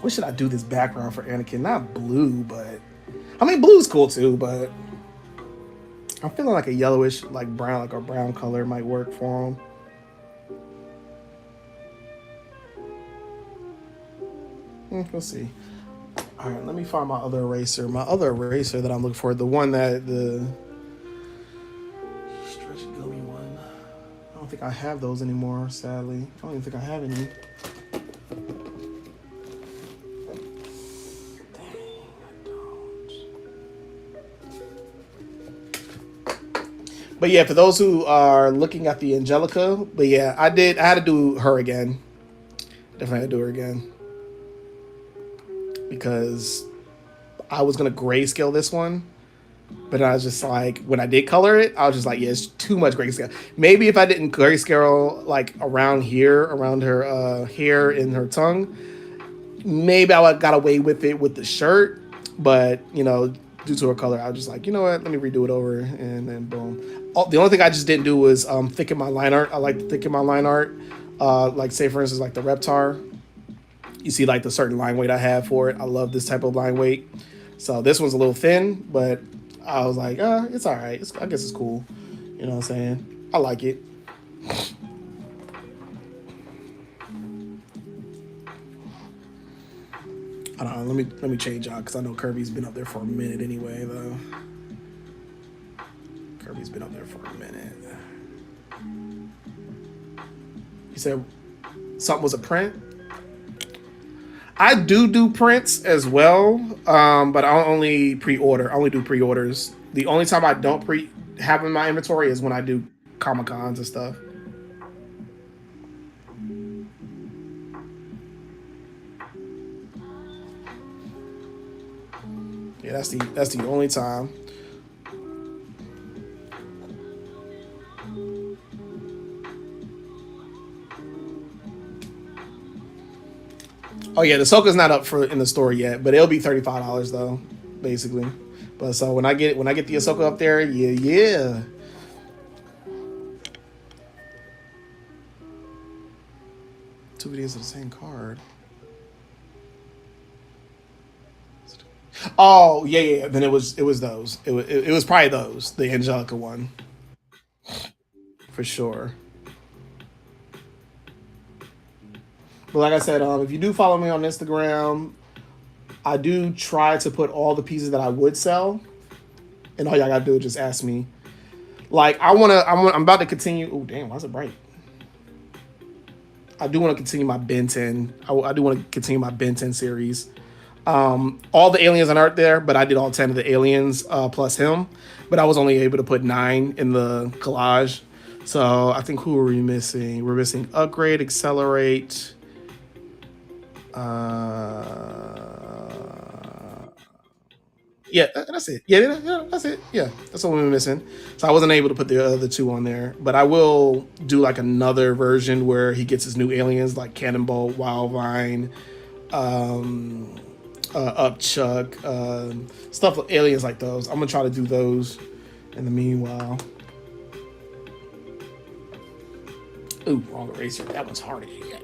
what should I do this background for Anakin? Not blue, but I mean blue's cool too, but I'm feeling like a yellowish, like brown, like a brown color might work for him. We'll see. All right, let me find my other eraser. My other eraser that I'm looking for, the one that the stretchy gummy one. I don't think I have those anymore, sadly. I don't even think I have any. But yeah, for those who are looking at the Angelica, but yeah, I had to do her again. Definitely had to do her again. Because I was going to grayscale this one. But I was just like, when I did color it, I was just like, yeah, it's too much grayscale. Maybe if I didn't grayscale like around here, around her hair and her tongue, maybe I got away with it with the shirt. But, you know, due to her color, I was just like, you know what, let me redo it over, and then boom. The only thing I just didn't do was thicken my line art. I like to thicken my line art. Like say for instance, like the Reptar. You see like the certain line weight I have for it. I love this type of line weight. So this one's a little thin, but I was like, it's all right. I guess it's cool. You know what I'm saying? I like it. I don't know. Let me change out because I know Kirby's been up there for a minute anyway, though. Kirby's been up there for a minute. You said something was a print? I do prints as well, but I only pre-order. I only do pre-orders. The only time I don't have in my inventory is when I do Comic-Cons and stuff. Yeah, that's the only time. Oh yeah, the Ahsoka's not up in the store yet, but it'll be $35 though, basically. But so when I get the Ahsoka up there, yeah. Two videos of the same card. Oh yeah. Then it was those. It was probably those, the Angelica one, for sure. But like I said, if you do follow me on Instagram, I do try to put all the pieces that I would sell, and all y'all gotta do is just ask me. Like I'm about to continue. Oh damn, why is it bright? I do want to continue my Ben 10. I do want to continue my Ben 10 series. All the aliens aren't there, but I did all 10 of the aliens plus him. But I was only able to put 9 in the collage. So I think who are we missing? We're missing Upgrade, Accelerate. Yeah, that's it. Yeah, that's it. Yeah, that's what we were missing. So I wasn't able to put the other 2 on there, but I will do like another version where he gets his new aliens like Cannonbolt, Wildvine, Upchuck, stuff with aliens like those. I'm gonna try to do those in the meanwhile. Ooh, wrong eraser. That one's hard to get.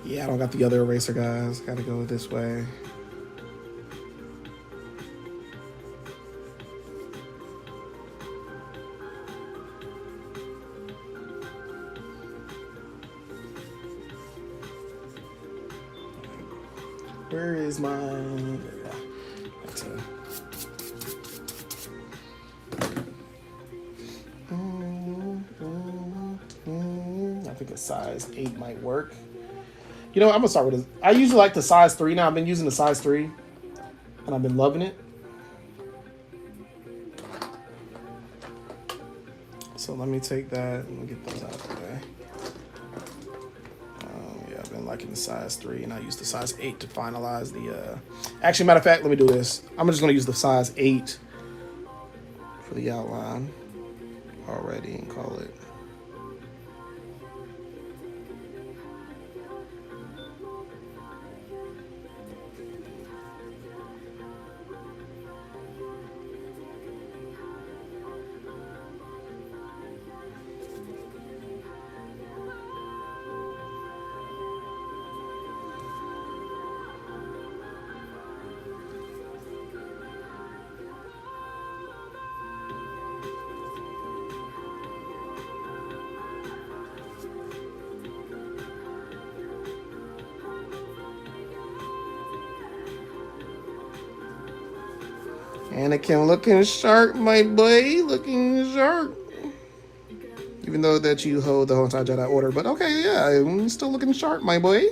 Yeah, I don't got the other eraser, guys. Gotta go this way. Where is my... That's a... I think a size 8 might work. You know what? I'm gonna start with this. I usually like the size 3 now. I've been using the size 3, and I've been loving it. So let me take that and get those out of the way. Yeah, I've been liking the size 3, and I use the size 8 to finalize the. Actually, matter of fact, let me do this. I'm just gonna use the size 8 for the outline already and call it. Anakin looking sharp, my boy. Looking sharp. Even though that you hold the whole entire Jedi Order. But okay, yeah, I'm still looking sharp, my boy.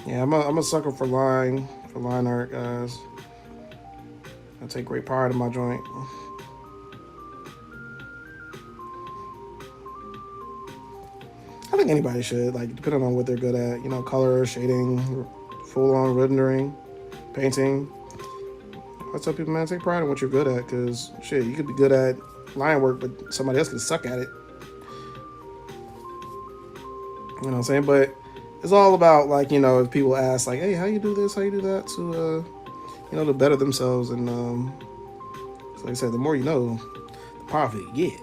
Yeah, I'm a sucker for line art, guys. I take great pride in my joint. I think anybody should, like, depending on what they're good at. You know, color, shading, full-on rendering, painting. I tell people, man, take pride in what you're good at, because, shit, you could be good at line work, but somebody else could suck at it. You know what I'm saying? But it's all about, like, you know, if people ask, like, hey, how you do this, how you do that, to, you know, to better themselves. And, like I said, the more you know, the powerful you get.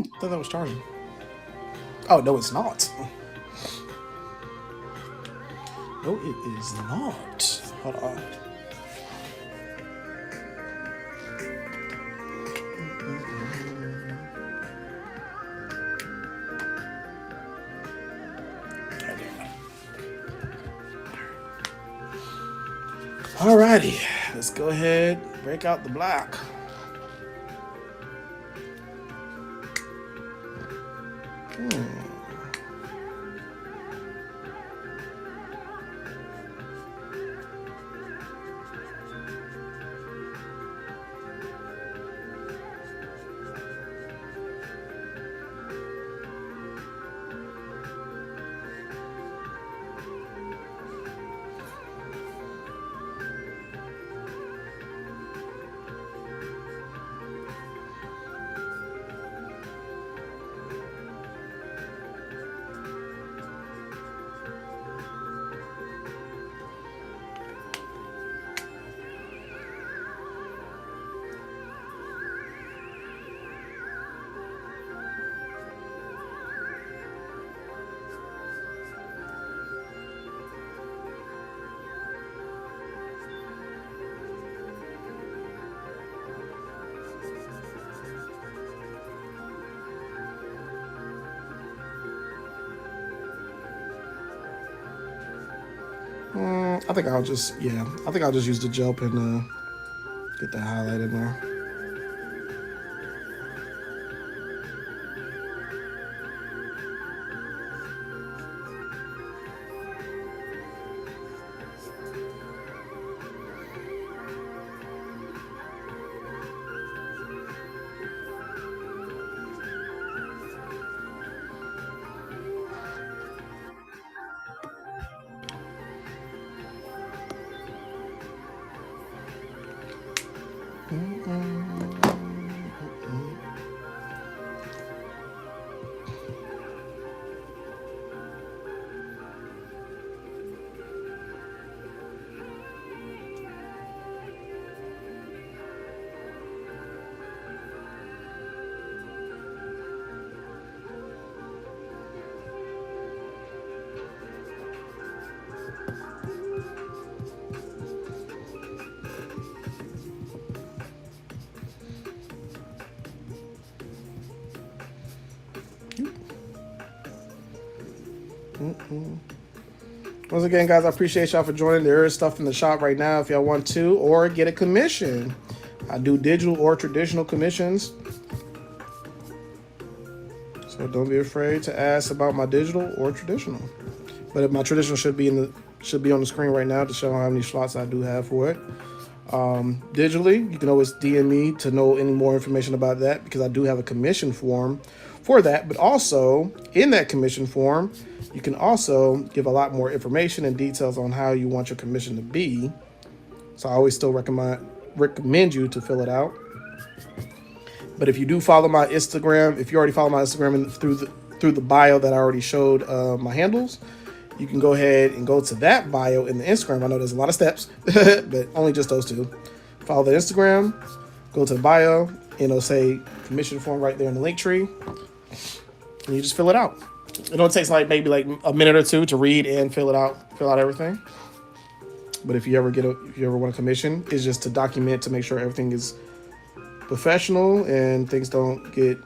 I thought that was charging. Oh, no, it's not. No, it is not. Hold on. Alrighty, let's go ahead, break out the black. I think I'll just, I think I'll just use the gel pen to get that highlight in there. Once again, guys, I appreciate y'all for joining. There is stuff in the shop right now if y'all want to, or get a commission. I do digital or traditional commissions, so don't be afraid to ask about my digital or traditional. But if my traditional should be on the screen right now to show how many slots I do have for it. Digitally, you can always DM me to know any more information about that, because I do have a commission form for that. But also in that commission form, you can also give a lot more information and details on how you want your commission to be. So I always still recommend you to fill it out. But if you do follow my Instagram, if you already follow my Instagram through the bio that I already showed my handles, you can go ahead and go to that bio in the Instagram. I know there's a lot of steps, but only just those two. Follow the Instagram, go to the bio, and it'll say commission form right there in the link tree, and you just fill it out. It only takes maybe a minute or two to read and fill out everything. But if you ever want a commission, it's just to document, to make sure everything is professional and things don't get,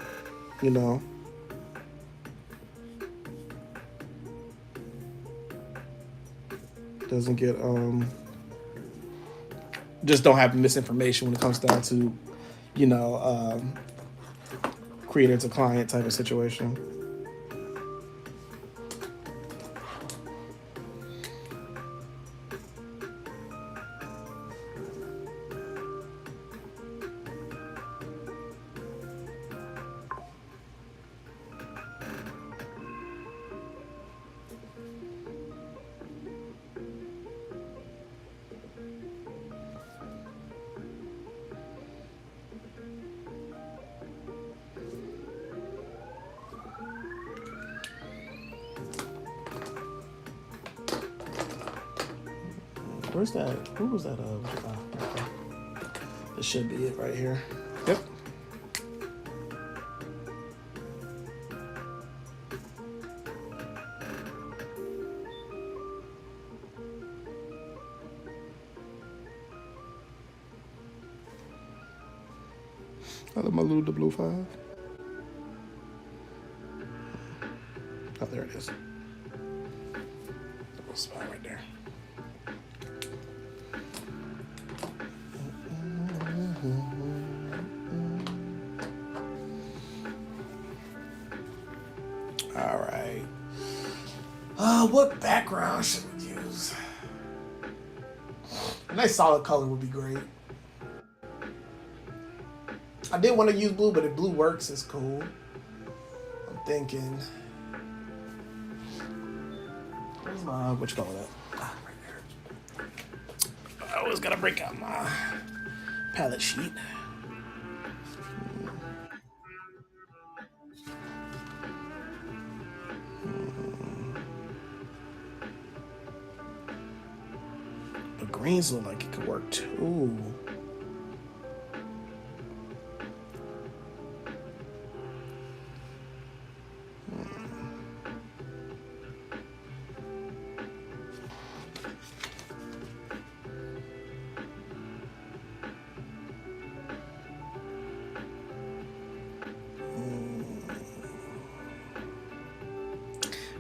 doesn't get just don't have misinformation when it comes down to creator to client type of situation. Where's that? Who was that? Okay. This should be it right here. Yep. I love my little Double 05. Oh, there it is. Little spot right there. All right. What background should we use? A nice solid color would be great. I did want to use blue, but if blue works, it's cool. I'm thinking. Where's my, what you call that? Ah, right there. I always gotta break out my palette sheet. But greens look like it could work too.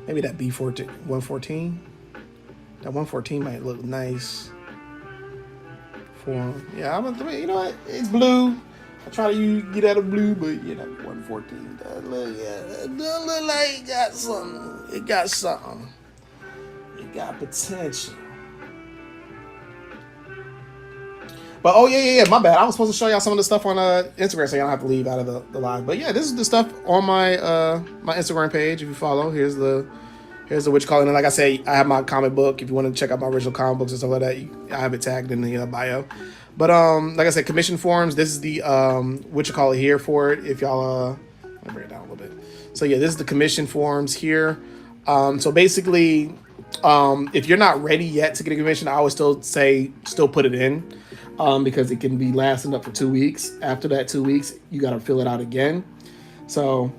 Maybe that B14, 114. That 114 might look nice for him. Yeah, you know what? It's blue. I try to get out of blue, but you know, 114 does look, yeah, it does look like it got something. It got something. It got potential. But oh yeah, my bad. I was supposed to show y'all some of the stuff on Instagram, so y'all don't have to leave out of the live. But yeah, this is the stuff on my my Instagram page. If you follow, here's the what you call it. And like I say, I have my comic book. If you want to check out my original comic books and stuff like that, I have it tagged in the bio. But like I said, commission forms. This is the what you call it here for it. If y'all let me bring it down a little bit. So yeah, this is the commission forms here. So basically, if you're not ready yet to get a commission, I always still say put it in. Because it can be lasting up for 2 weeks. After that 2 weeks, you got to fill it out again. So,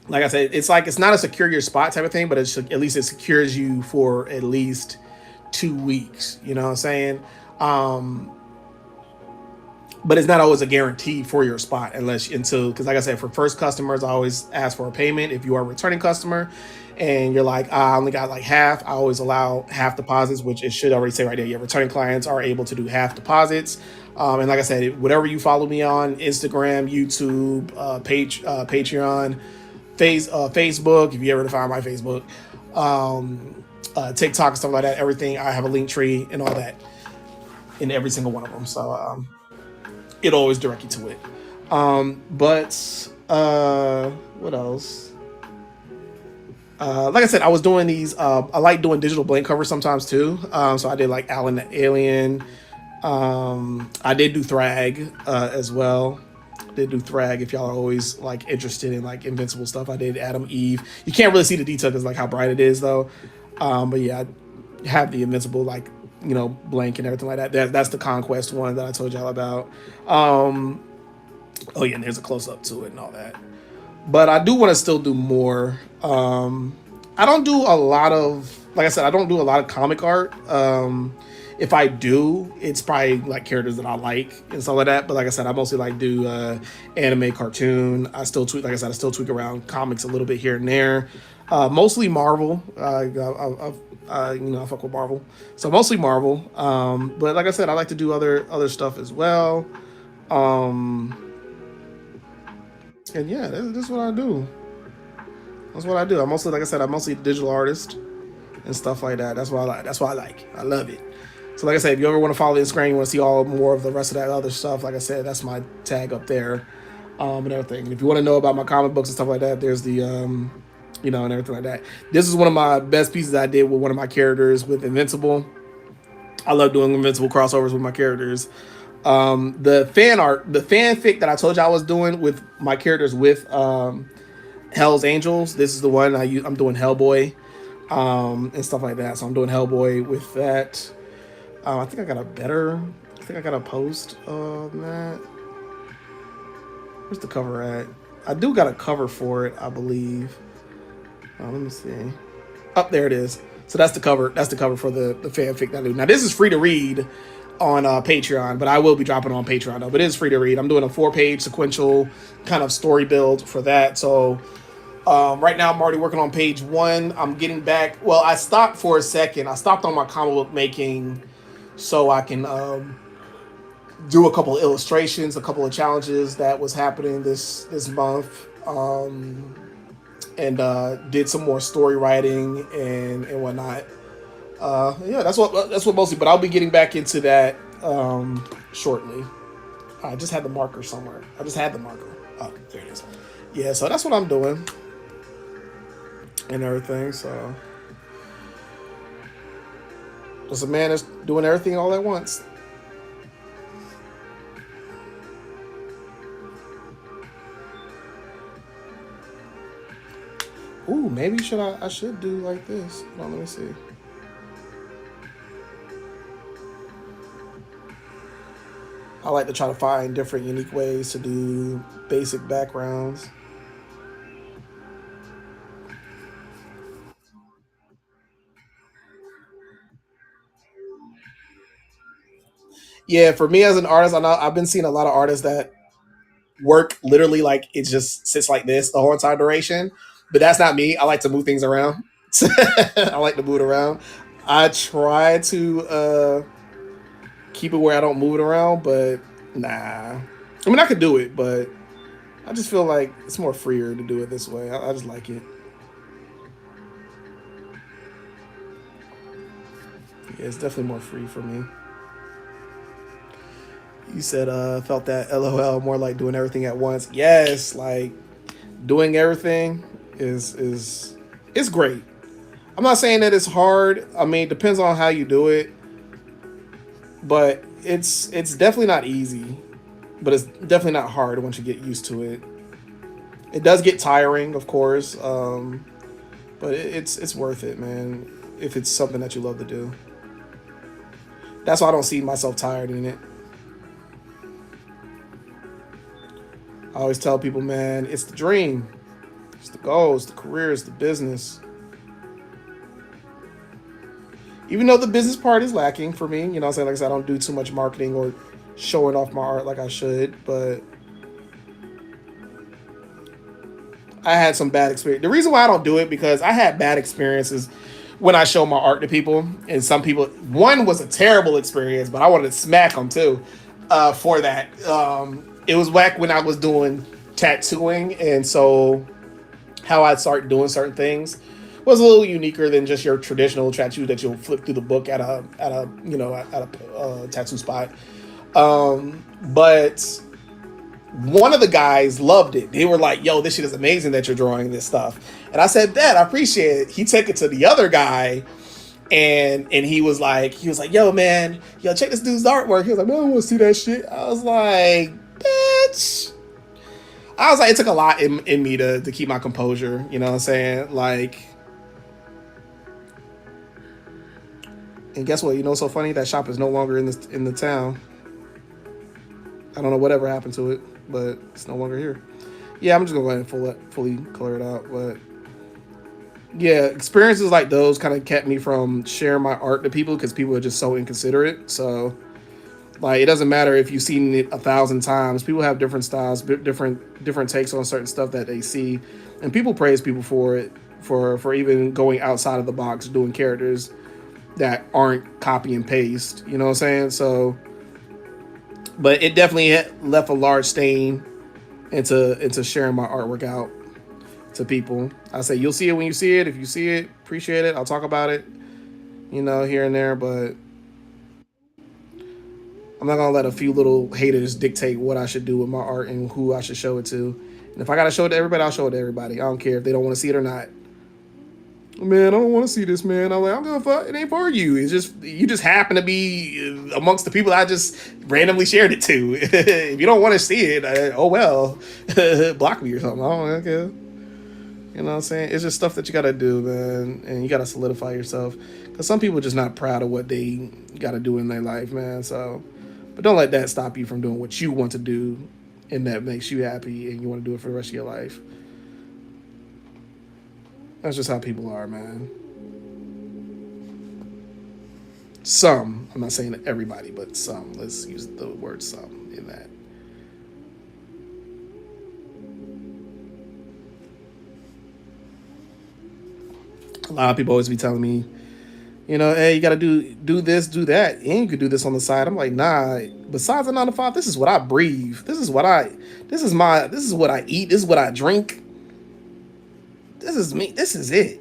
like I said, it's not a secure your spot type of thing, but at least it secures you for at least 2 weeks. You know what I'm saying? But it's not always a guarantee for your spot because like I said, for first customers, I always ask for a payment. If you are a returning customer and you're like, I only got like half, I always allow half deposits, which it should already say right there. Your returning clients are able to do half deposits. And like I said, whatever you follow me on, Instagram, YouTube, Patreon, Facebook, if you ever find my Facebook, TikTok and stuff like that, everything, I have a link tree and all that in every single one of them. So it'll always direct you to it. But what else? Like I said, I was doing these. I like doing digital blank covers sometimes too. So I did like Alan the Alien. I did do Thrag as well. Did do Thrag if y'all are always like interested in like Invincible stuff. I did Adam Eve. You can't really see the detail because like how bright it is though. But yeah, I have the Invincible like blank and everything like that. That's the Conquest one that I told y'all about. Oh yeah, and there's a close up to it and all that. But I do want to still do more. I don't do a lot of, like I said, I don't do a lot of comic art. If I do, it's probably like characters that I like and stuff like that. But like I said, I mostly like do anime, cartoon. I still tweak, like I said, I still tweak around comics a little bit here and there. Mostly Marvel. I fuck with Marvel. So mostly Marvel. But like I said, I like to do other stuff as well. And yeah, that's what I do. That's what I do. I'm mostly, like I said, I'm mostly a digital artist and stuff like that. That's what I like. That's what I like. I love it. So like I said, if you ever want to follow Instagram, you want to see all more of the rest of that other stuff, like I said, that's my tag up there, and everything. And if you want to know about my comic books and stuff like that, there's the, and everything like that. This is one of my best pieces I did with one of my characters with Invincible. I love doing Invincible crossovers with my characters. The fan art, the fanfic that I told you I was doing with my characters with Hell's Angels. This is the one I'm doing Hellboy, and stuff like that. So I'm doing Hellboy with that. I think I got a post on that. Where's the cover at? I do got a cover for it, I believe. Let me see. There it is. So that's the cover. That's the cover for the fanfic that I do. Now this is free to read. on Patreon, but I will be dropping it on Patreon though. But it is free to read. I'm doing a 4-page sequential kind of story build for that. So right now I'm already working on page 1. I'm getting back. Well, I stopped for a second. I stopped on my comic book making so I can do a couple of illustrations, a couple of challenges that was happening this month, and did some more story writing and whatnot. Yeah, that's what mostly. But I'll be getting back into that shortly. I just had the marker somewhere. I just had the marker. Oh, there it is. Yeah, so that's what I'm doing and everything. So just a man is doing everything all at once. Ooh, maybe I should do like this. Hold on, let me see. I like to try to find different unique ways to do basic backgrounds. Yeah, for me as an artist, I know I've been seeing a lot of artists that work literally like it just sits like this the whole entire duration. But that's not me. I like to move things around. I like to move it around. I try to keep it where I don't move it around, but nah. I mean, I could do it, but I just feel like it's more freer to do it this way. I just like it. Yeah, it's definitely more free for me. You said felt that LOL more like doing everything at once. Yes, like doing everything is great. I'm not saying that it's hard. I mean, it depends on how you do it, but it's definitely not easy. But it's definitely not hard once you get used to it. It does get tiring, of course, but it's worth it, man. If it's something that you love to do, that's why I don't see myself tired in it. I always tell people, man, it's the dream, it's the goal, it's the career, it's the business. Even though the business part is lacking for me, you know what I'm saying? Like I said, I don't do too much marketing or showing off my art like I should, but I had some bad experience. The reason why I don't do it because I had bad experiences when I show my art to people, and some people. One was a terrible experience, but I wanted to smack them too for that. It was back when I was doing tattooing, and so how I'd start doing certain things was a little uniquer than just your traditional tattoo that you'll flip through the book at a tattoo spot. But one of the guys loved it. They were like, "Yo, this shit is amazing that you're drawing this stuff." And I said, "Dad, I appreciate it." He took it to the other guy, and he was like, "Yo, man, yo, check this dude's artwork." He was like, "Man, I don't want to see that shit." I was like, "Bitch." I was like, it took a lot in me to keep my composure. You know what I'm saying? Like, and guess what? You know what's so funny? That shop is no longer in the town. I don't know whatever happened to it, but it's no longer here. Yeah, I'm just gonna go ahead and fully color it out. But yeah, experiences like those kind of kept me from sharing my art to people because people are just so inconsiderate. So like, it doesn't matter if you've seen it 1,000 times. People have different styles, different takes on certain stuff that they see, and people praise people for it, for even going outside of the box, doing characters that aren't copy and paste. You know what I'm saying? So, but it definitely left a large stain into sharing my artwork out to people. I say you'll see it when you see it. If you see it, appreciate it. I'll talk about it, here and there, but I'm not gonna let a few little haters dictate what I should do with my art and who I should show it to. And if I gotta show it to everybody, I'll show it to everybody. I don't care if they don't want to see it or not. Man, I don't want to see this, man. I'm like, I'm gonna fuck. It ain't for you. It's just you just happen to be amongst the people I just randomly shared it to. If you don't want to see it, oh well, block me or something. I don't care. You know what I'm saying? It's just stuff that you gotta do, man, and you gotta solidify yourself. Cause some people are just not proud of what they gotta do in their life, man. So, but don't let that stop you from doing what you want to do, and that makes you happy, and you want to do it for the rest of your life. That's just how people are, man. Some. I'm not saying everybody, but some. Let's use the word some in that. A lot of people always be telling me, hey, you gotta do this, do that, and you could do this on the side. I'm like, nah. Besides the 9 to 5, this is what I breathe. This is what I eat. This is what I drink. This is me. This is it.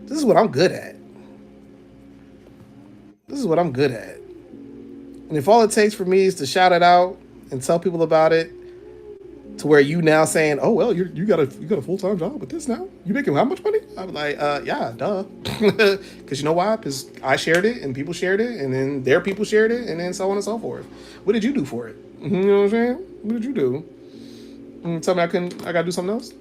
This is what I'm good at. This is what I'm good at. And if all it takes for me is to shout it out and tell people about it, to where you now saying, "Oh well, you got a full-time job with this now. You making how much money?" I'm like, yeah, duh. Because you know why? Because I shared it and people shared it, and then their people shared it, and then so on and so forth. What did you do for it? You know what I'm saying? What did you do? Tell me I gotta do something else?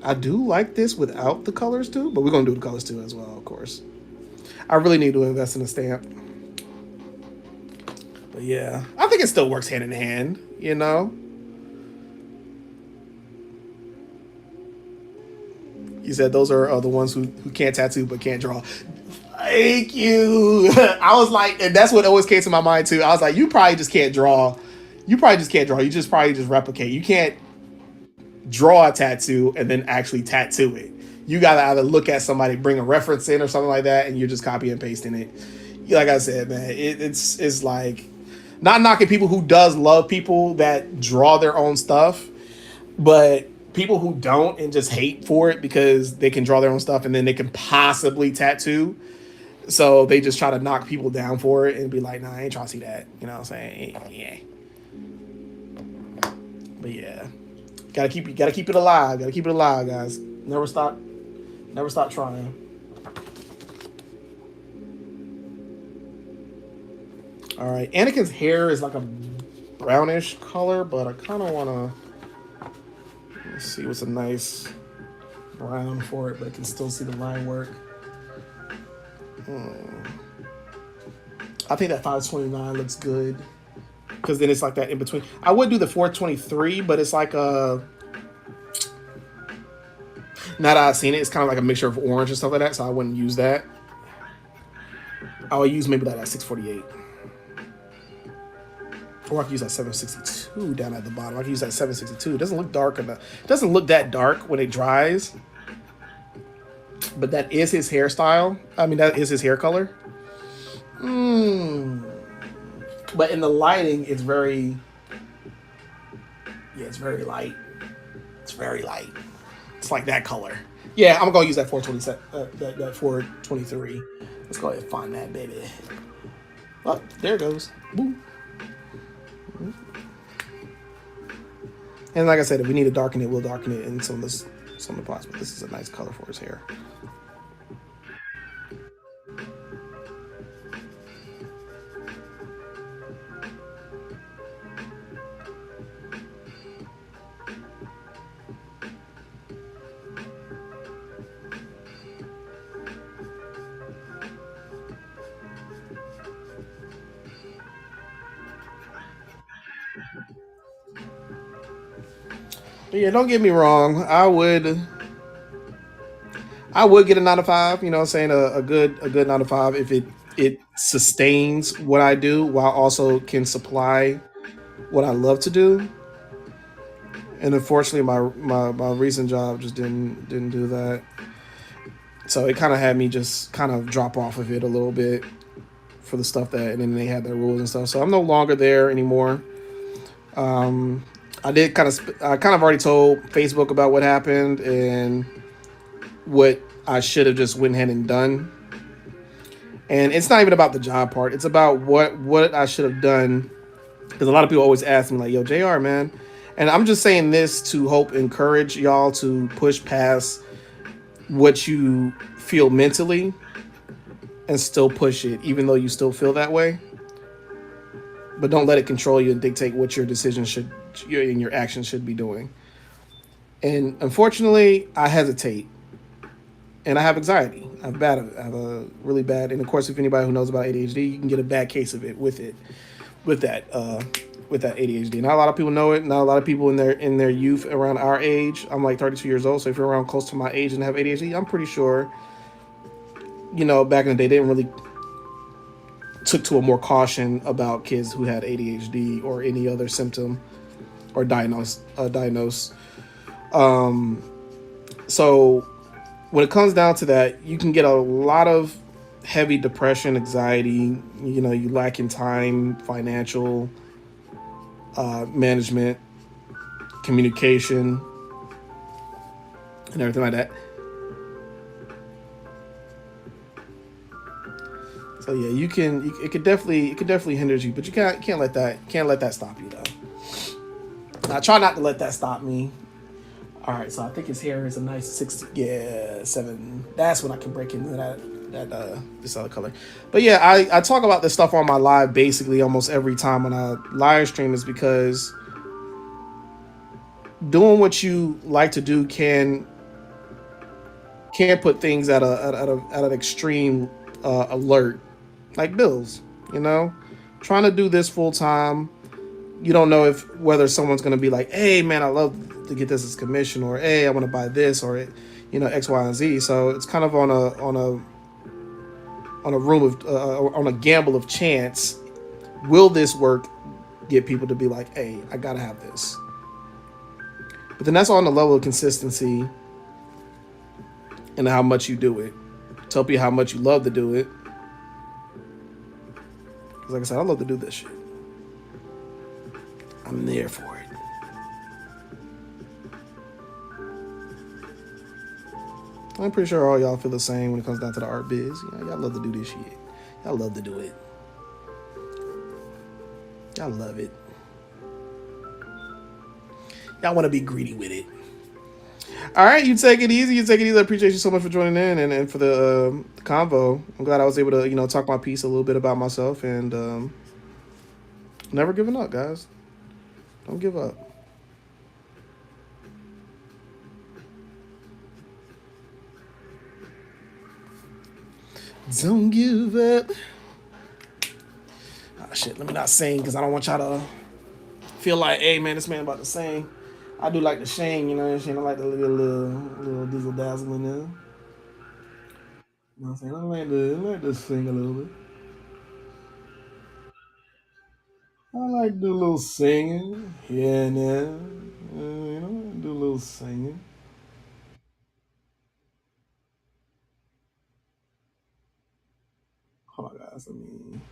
I do like this without the colors too, but we're gonna do the colors too as well, of course. I really need to invest in a stamp. But yeah, I think it still works hand in hand, You said those are the ones who can't tattoo but can't draw. Thank you. I was like, and that's what always came to my mind too. I was like, you probably just can't draw. You probably just can't draw. You just probably just replicate. You can't draw a tattoo and then actually tattoo it. You gotta either look at somebody, bring a reference in or something like that, and you're just copy and pasting it. Like I said, man, it's like, not knocking people who does love people that draw their own stuff, but people who don't and just hate for it because they can draw their own stuff and then they can possibly tattoo. So they just try to knock people down for it and be like, nah, I ain't trying to see that. You know what I'm saying? Yeah. But yeah. Gotta keep it alive. Gotta keep it alive, guys. Never stop trying. All right, Anakin's hair is like a brownish color, but I kind of want to see what's a nice brown for it, but I can still see the line work. I think that 529 looks good because then it's like that in between. I would do the 423, but it's like a. Now that I've seen it, it's kind of like a mixture of orange and stuff like that, so I wouldn't use that. I would use maybe that at 648. Or I can use that 762 down at the bottom. I can use that 762. It doesn't look dark enough. It doesn't look that dark when it dries. But that is his hairstyle. I mean, that is his hair color. But in the lighting, it's very... Yeah, it's very light. It's very light. It's like that color. Yeah, I'm going to use that 427, that 423. Let's go ahead and find that, baby. Oh, there it goes. Boom. And like I said, if we need to darken it, we'll darken it in some of the spots. But this is a nice color for his hair. But yeah, don't get me wrong. I would get a 9 to 5. You know, what I'm saying a good 9 to 5 if it sustains what I do while also can supply what I love to do. And unfortunately, my recent job just didn't do that. So it kind of had me just kind of drop off of it a little bit for the stuff that, and then they had their rules and stuff. So I'm no longer there anymore. I kind of already told Facebook about what happened and what I should have just went ahead and done. And it's not even about the job part. It's about what I should have done. Because a lot of people always ask me like, yo, JR, man. And I'm just saying this to encourage y'all to push past what you feel mentally and still push it, even though you still feel that way. But don't let it control you and dictate what your decisions and your actions should be doing. And unfortunately, I hesitate. And I have anxiety. I have a really bad, and of course, if anybody who knows about ADHD, you can get a bad case of it with that. with that ADHD. Not a lot of people know it. Not a lot of people in their youth around our age. I'm like 32 years old, so if you're around close to my age and have ADHD, I'm pretty sure, you know, back in the day, they didn't really took to a more caution about kids who had ADHD or any other symptom or diagnose. So when it comes down to that, you can get a lot of heavy depression, anxiety. You know, you lack in time, financial management, communication, and everything like that. So yeah, you can. It could definitely hinder you, but you can't let that stop you though. I try not to let that stop me. All right, so I think his hair is a nice 6, yeah, 7. That's when I can break into that this other color. But yeah, I talk about this stuff on my live basically almost every time when I live stream, is because doing what you like to do can put things at an extreme alert, like bills. You know, trying to do this full time, you don't know if whether someone's going to be like, hey man, I love to get this as commission, or hey, I want to buy this, or you know, X, Y, and Z. So it's kind of on a room of on a gamble of chance. Will this work? Get people to be like, hey, I gotta have this. But then that's on the level of consistency and how much you do it. Tell people how much you love to do it. Because like I said, I love to do this shit. I'm there for it. I'm pretty sure all y'all feel the same when it comes down to the art biz. You know, y'all love to do this shit. Y'all love to do it. Y'all love it. Y'all want to be greedy with it. All right, you take it easy. You take it easy. I appreciate you so much for joining in and for the convo. I'm glad I was able to, you know, talk my piece a little bit about myself, and never giving up, guys. Don't give up. Don't give up. Oh, shit, let me not sing because I don't want y'all to feel like, hey, man, this man about to sing. I do like to sing, you know what I'm saying? I like to little dizzle dazzle in there. You know what I'm saying? I like to sing a little bit. I like to do a little singing here and there. You know, do a little singing. Hold on, guys. I'm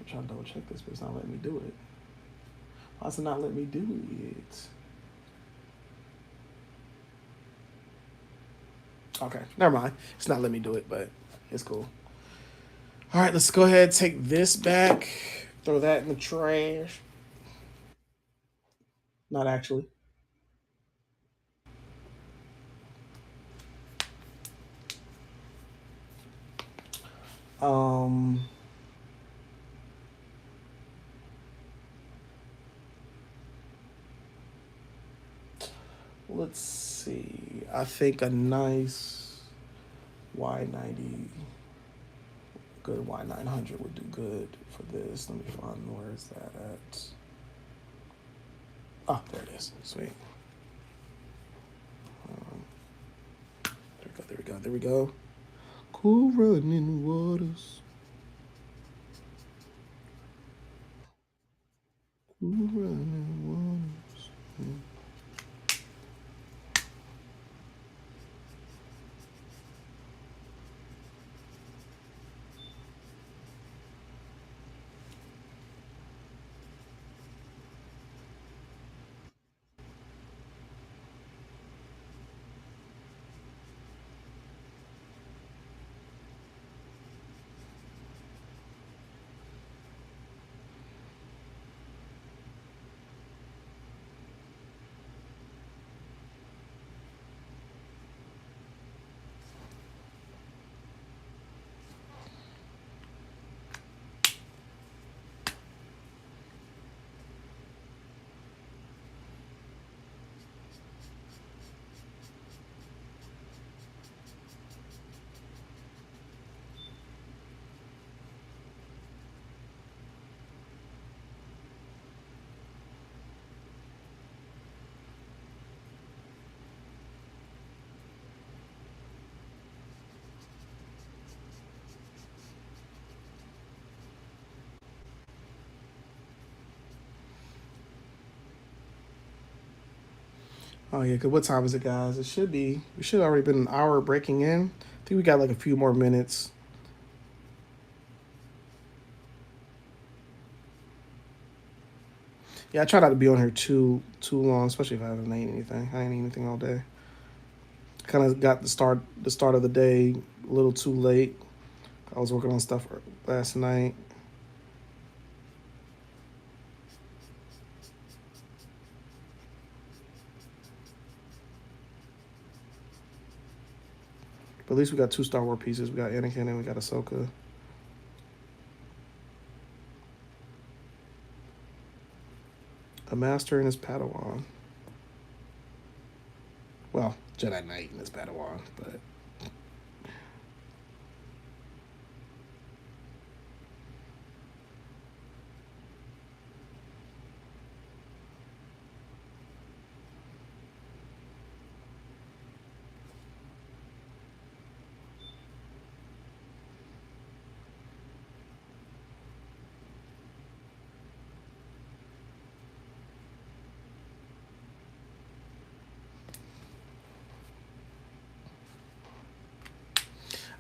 trying to double check this, but it's not letting me do it. Why is it not letting me do it? Okay, never mind. It's not letting me do it, but it's cool. All right, let's go ahead and take this back. Throw that in the trash. Not actually. Um, let's see. I think a nice Y90, good Y900 would do good for this. Let me find, where is that at? Oh, there it is. Sweet. There we go. There we go. Cool running waters. Cool running waters. Oh yeah, cause what time is it, guys? It should be. We should already been an hour breaking in. I think we got like a few more minutes. Yeah, I try not to be on here too long, especially if I haven't eaten anything. I ain't eating anything all day. Kind of got the start of the day a little too late. I was working on stuff last night. But at least we got two Star Wars pieces. We got Anakin and we got Ahsoka. A master and his Padawan. Well, Jedi Knight and his Padawan, but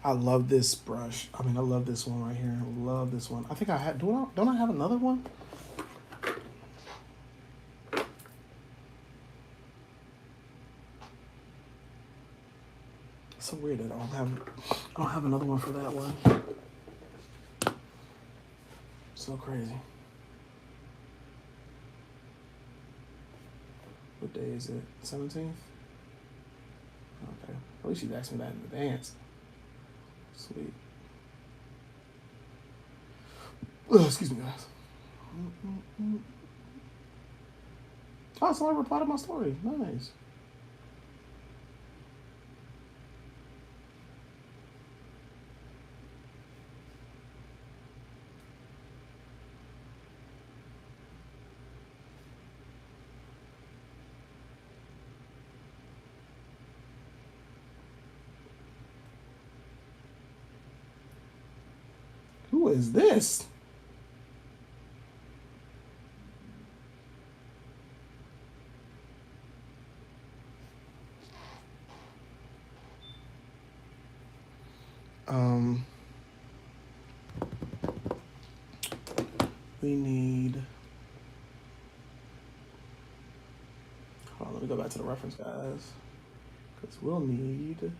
I love this brush. I mean, I love this one right here. I love this one. I think I had. Don't I have another one? It's so weird that I don't have another one for that one. So crazy. What day is it? 17th? Okay. At least you asked me that in advance. Sweet. Ugh, excuse me, guys. Oh, someone replied to my story. Nice. Who is this? Um, we need. Hold on, let me go back to the reference, guys. Because we'll need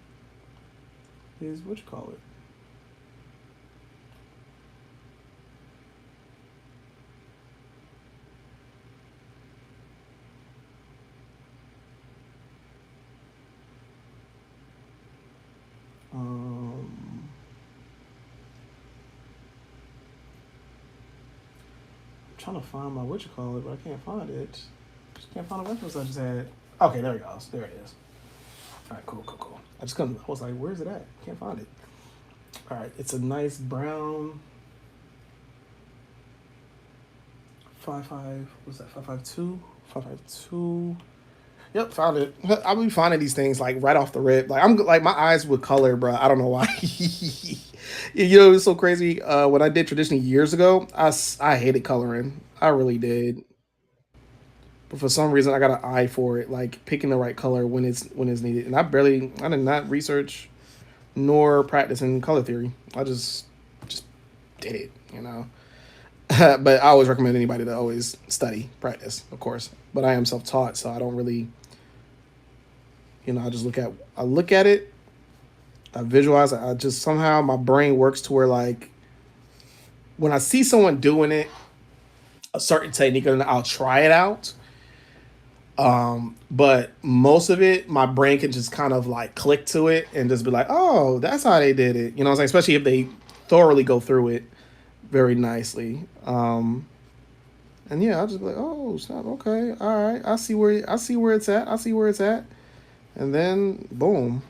is what you call it. I'm trying to find my what you call it, but I can't find it. Just can't find a reference I just had. Okay, there it goes. There it is. All right, cool. I just couldn't. I was like, where's it at? Can't find it. All right, it's a nice brown 55. What's that? 552. 552. Yep, found it. I'll be finding these things like right off the rip. Like I'm like my eyes with color, bro. I don't know why. It's so crazy. When I did traditionally years ago, I hated coloring. I really did. But for some reason, I got an eye for it, like picking the right color when it's needed. And I did not research nor practice in color theory. I just did it. But I always recommend anybody to always study, practice, of course. But I am self-taught, so I don't really, I just look at it, I visualize it. I just somehow my brain works to where like when I see someone doing it, a certain technique, and I'll try it out. But most of it, my brain can just kind of like click to it and just be like, oh, that's how they did it. You know what I'm saying? Especially if they thoroughly go through it very nicely. And yeah, I'll just be like, oh, snap, okay, all right, I see where it's at. I see where it's at. And then boom.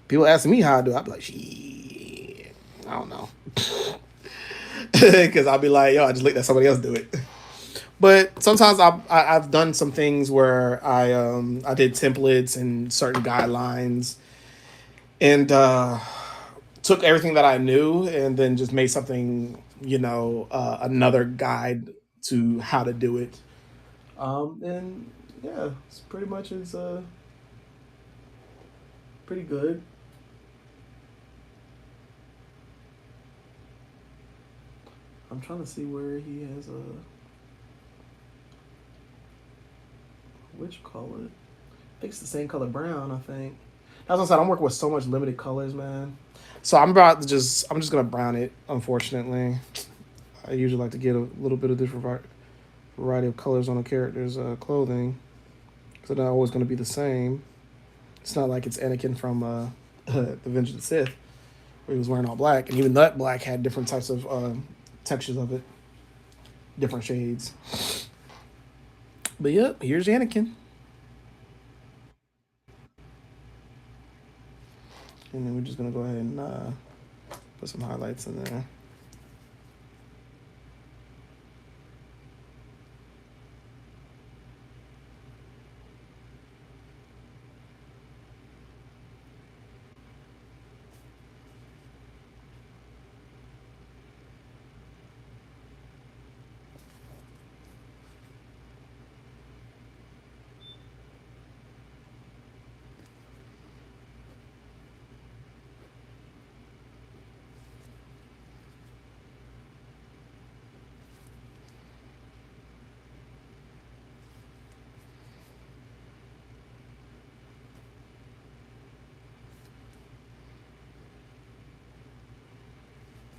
People asking me how I do it, I'll be like, shit. I don't know. Because I'll be like, yo, I just looked at somebody else do it. But sometimes I've done some things where I did templates and certain guidelines and took everything that I knew and then just made something, another guide to how to do it. And yeah, it's pretty much is pretty good. I'm trying to see where he has a which color. I think it's the same color brown. I think. As I said, I'm working with so much limited colors, man. So I'm just gonna brown it. Unfortunately, I usually like to get a little bit of different variety of colors on a character's clothing, so they're not always gonna be the same. It's not like it's Anakin from the Revenge of the Sith, where he was wearing all black, and even that black had different types of textures of it, different shades. But yep, here's Anakin, and then we're just gonna go ahead and put some highlights in there.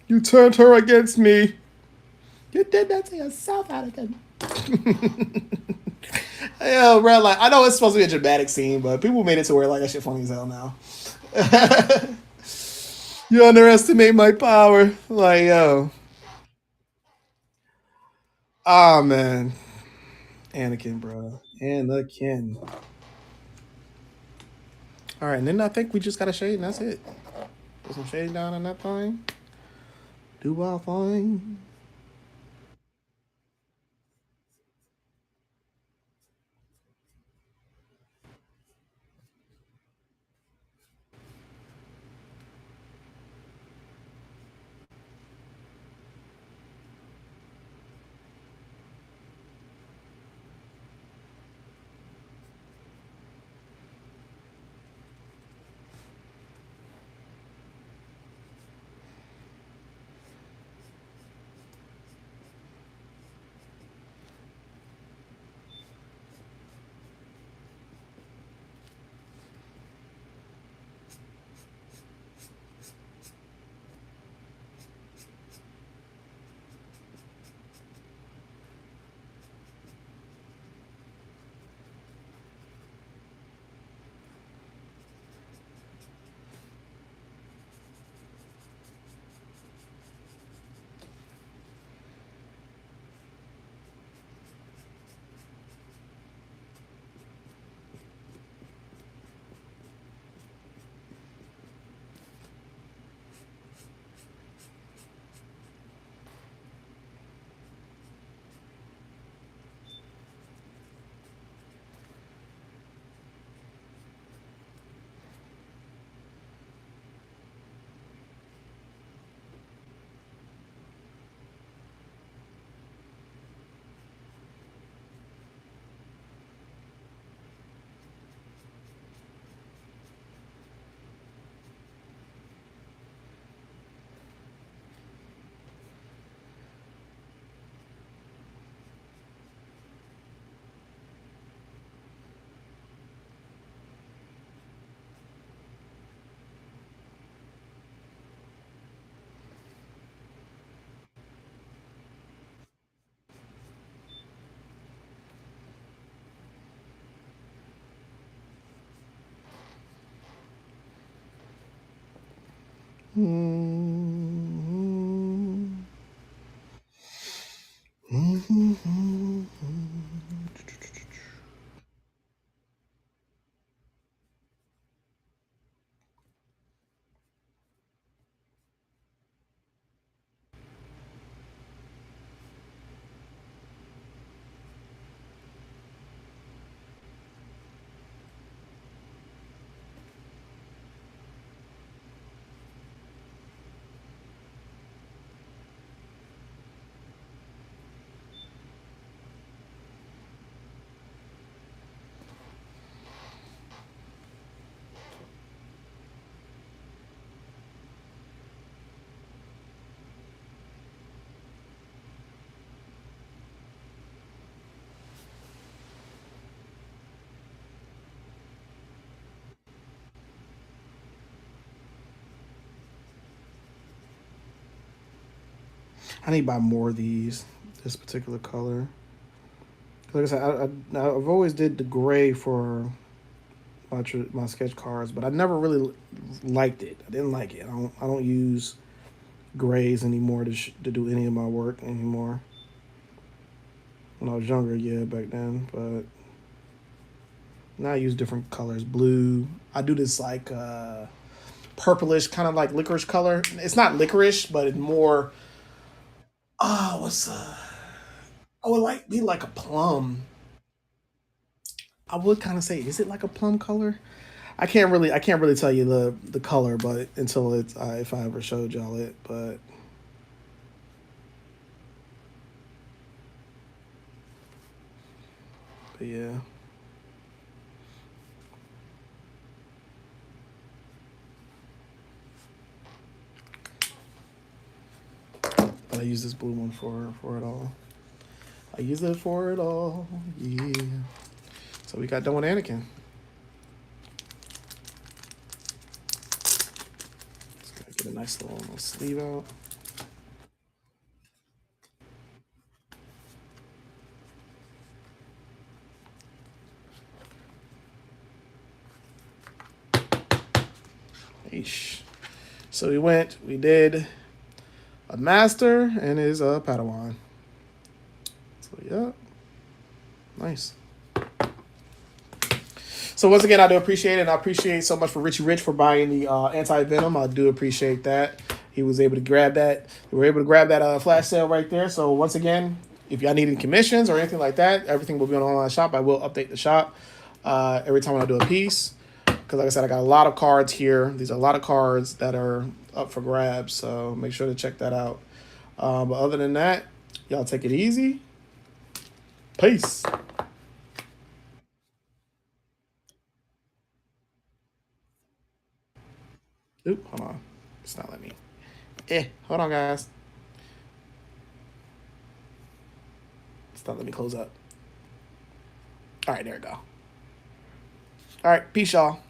You turned her against me. You did that to yourself, Anakin. Yeah, bro. Like I know it's supposed to be a dramatic scene, but people made it to where like that shit funny as hell now. You underestimate my power. Like yo, ah man, Anakin, bro, Anakin. All right, and then I think we just got a shade, and that's it. Put some shade down on that thing. Do our thing. I need to buy more of these. This particular color. Like I said, I've always did the gray for my sketch cards, but I never really liked it. I didn't like it. I don't use grays anymore to do any of my work anymore. When I was younger, yeah, back then, but now I use different colors. Blue. I do this like purplish, kind of like licorice color. It's not licorice, but it's more. Oh, what's I would like be like a plum. I would kind of say, is it like a plum color? I can't really tell you the color, but until it's if I ever showed y'all it, but yeah. But I use this blue one for it all. I use it for it all. Yeah. So we got done with Anakin. Let's get a nice little sleeve out. Eesh. So we did a master and his Padawan. So yeah, nice. So once again, I do appreciate it, and I appreciate so much for Richie Rich for buying the anti-venom. I do appreciate that. He was able to grab that. We were able to grab that flash sale right there. So once again, if y'all need any commissions or anything like that, everything will be on the online shop. I will update the shop every time when I do a piece. Because like I said, I got a lot of cards here. These are a lot of cards that are up for grabs. So make sure to check that out. But other than that, y'all take it easy. Peace. Oop, hold on. It's not letting me. Hold on, guys. It's not letting me close up. All right, there we go. All right, peace, y'all.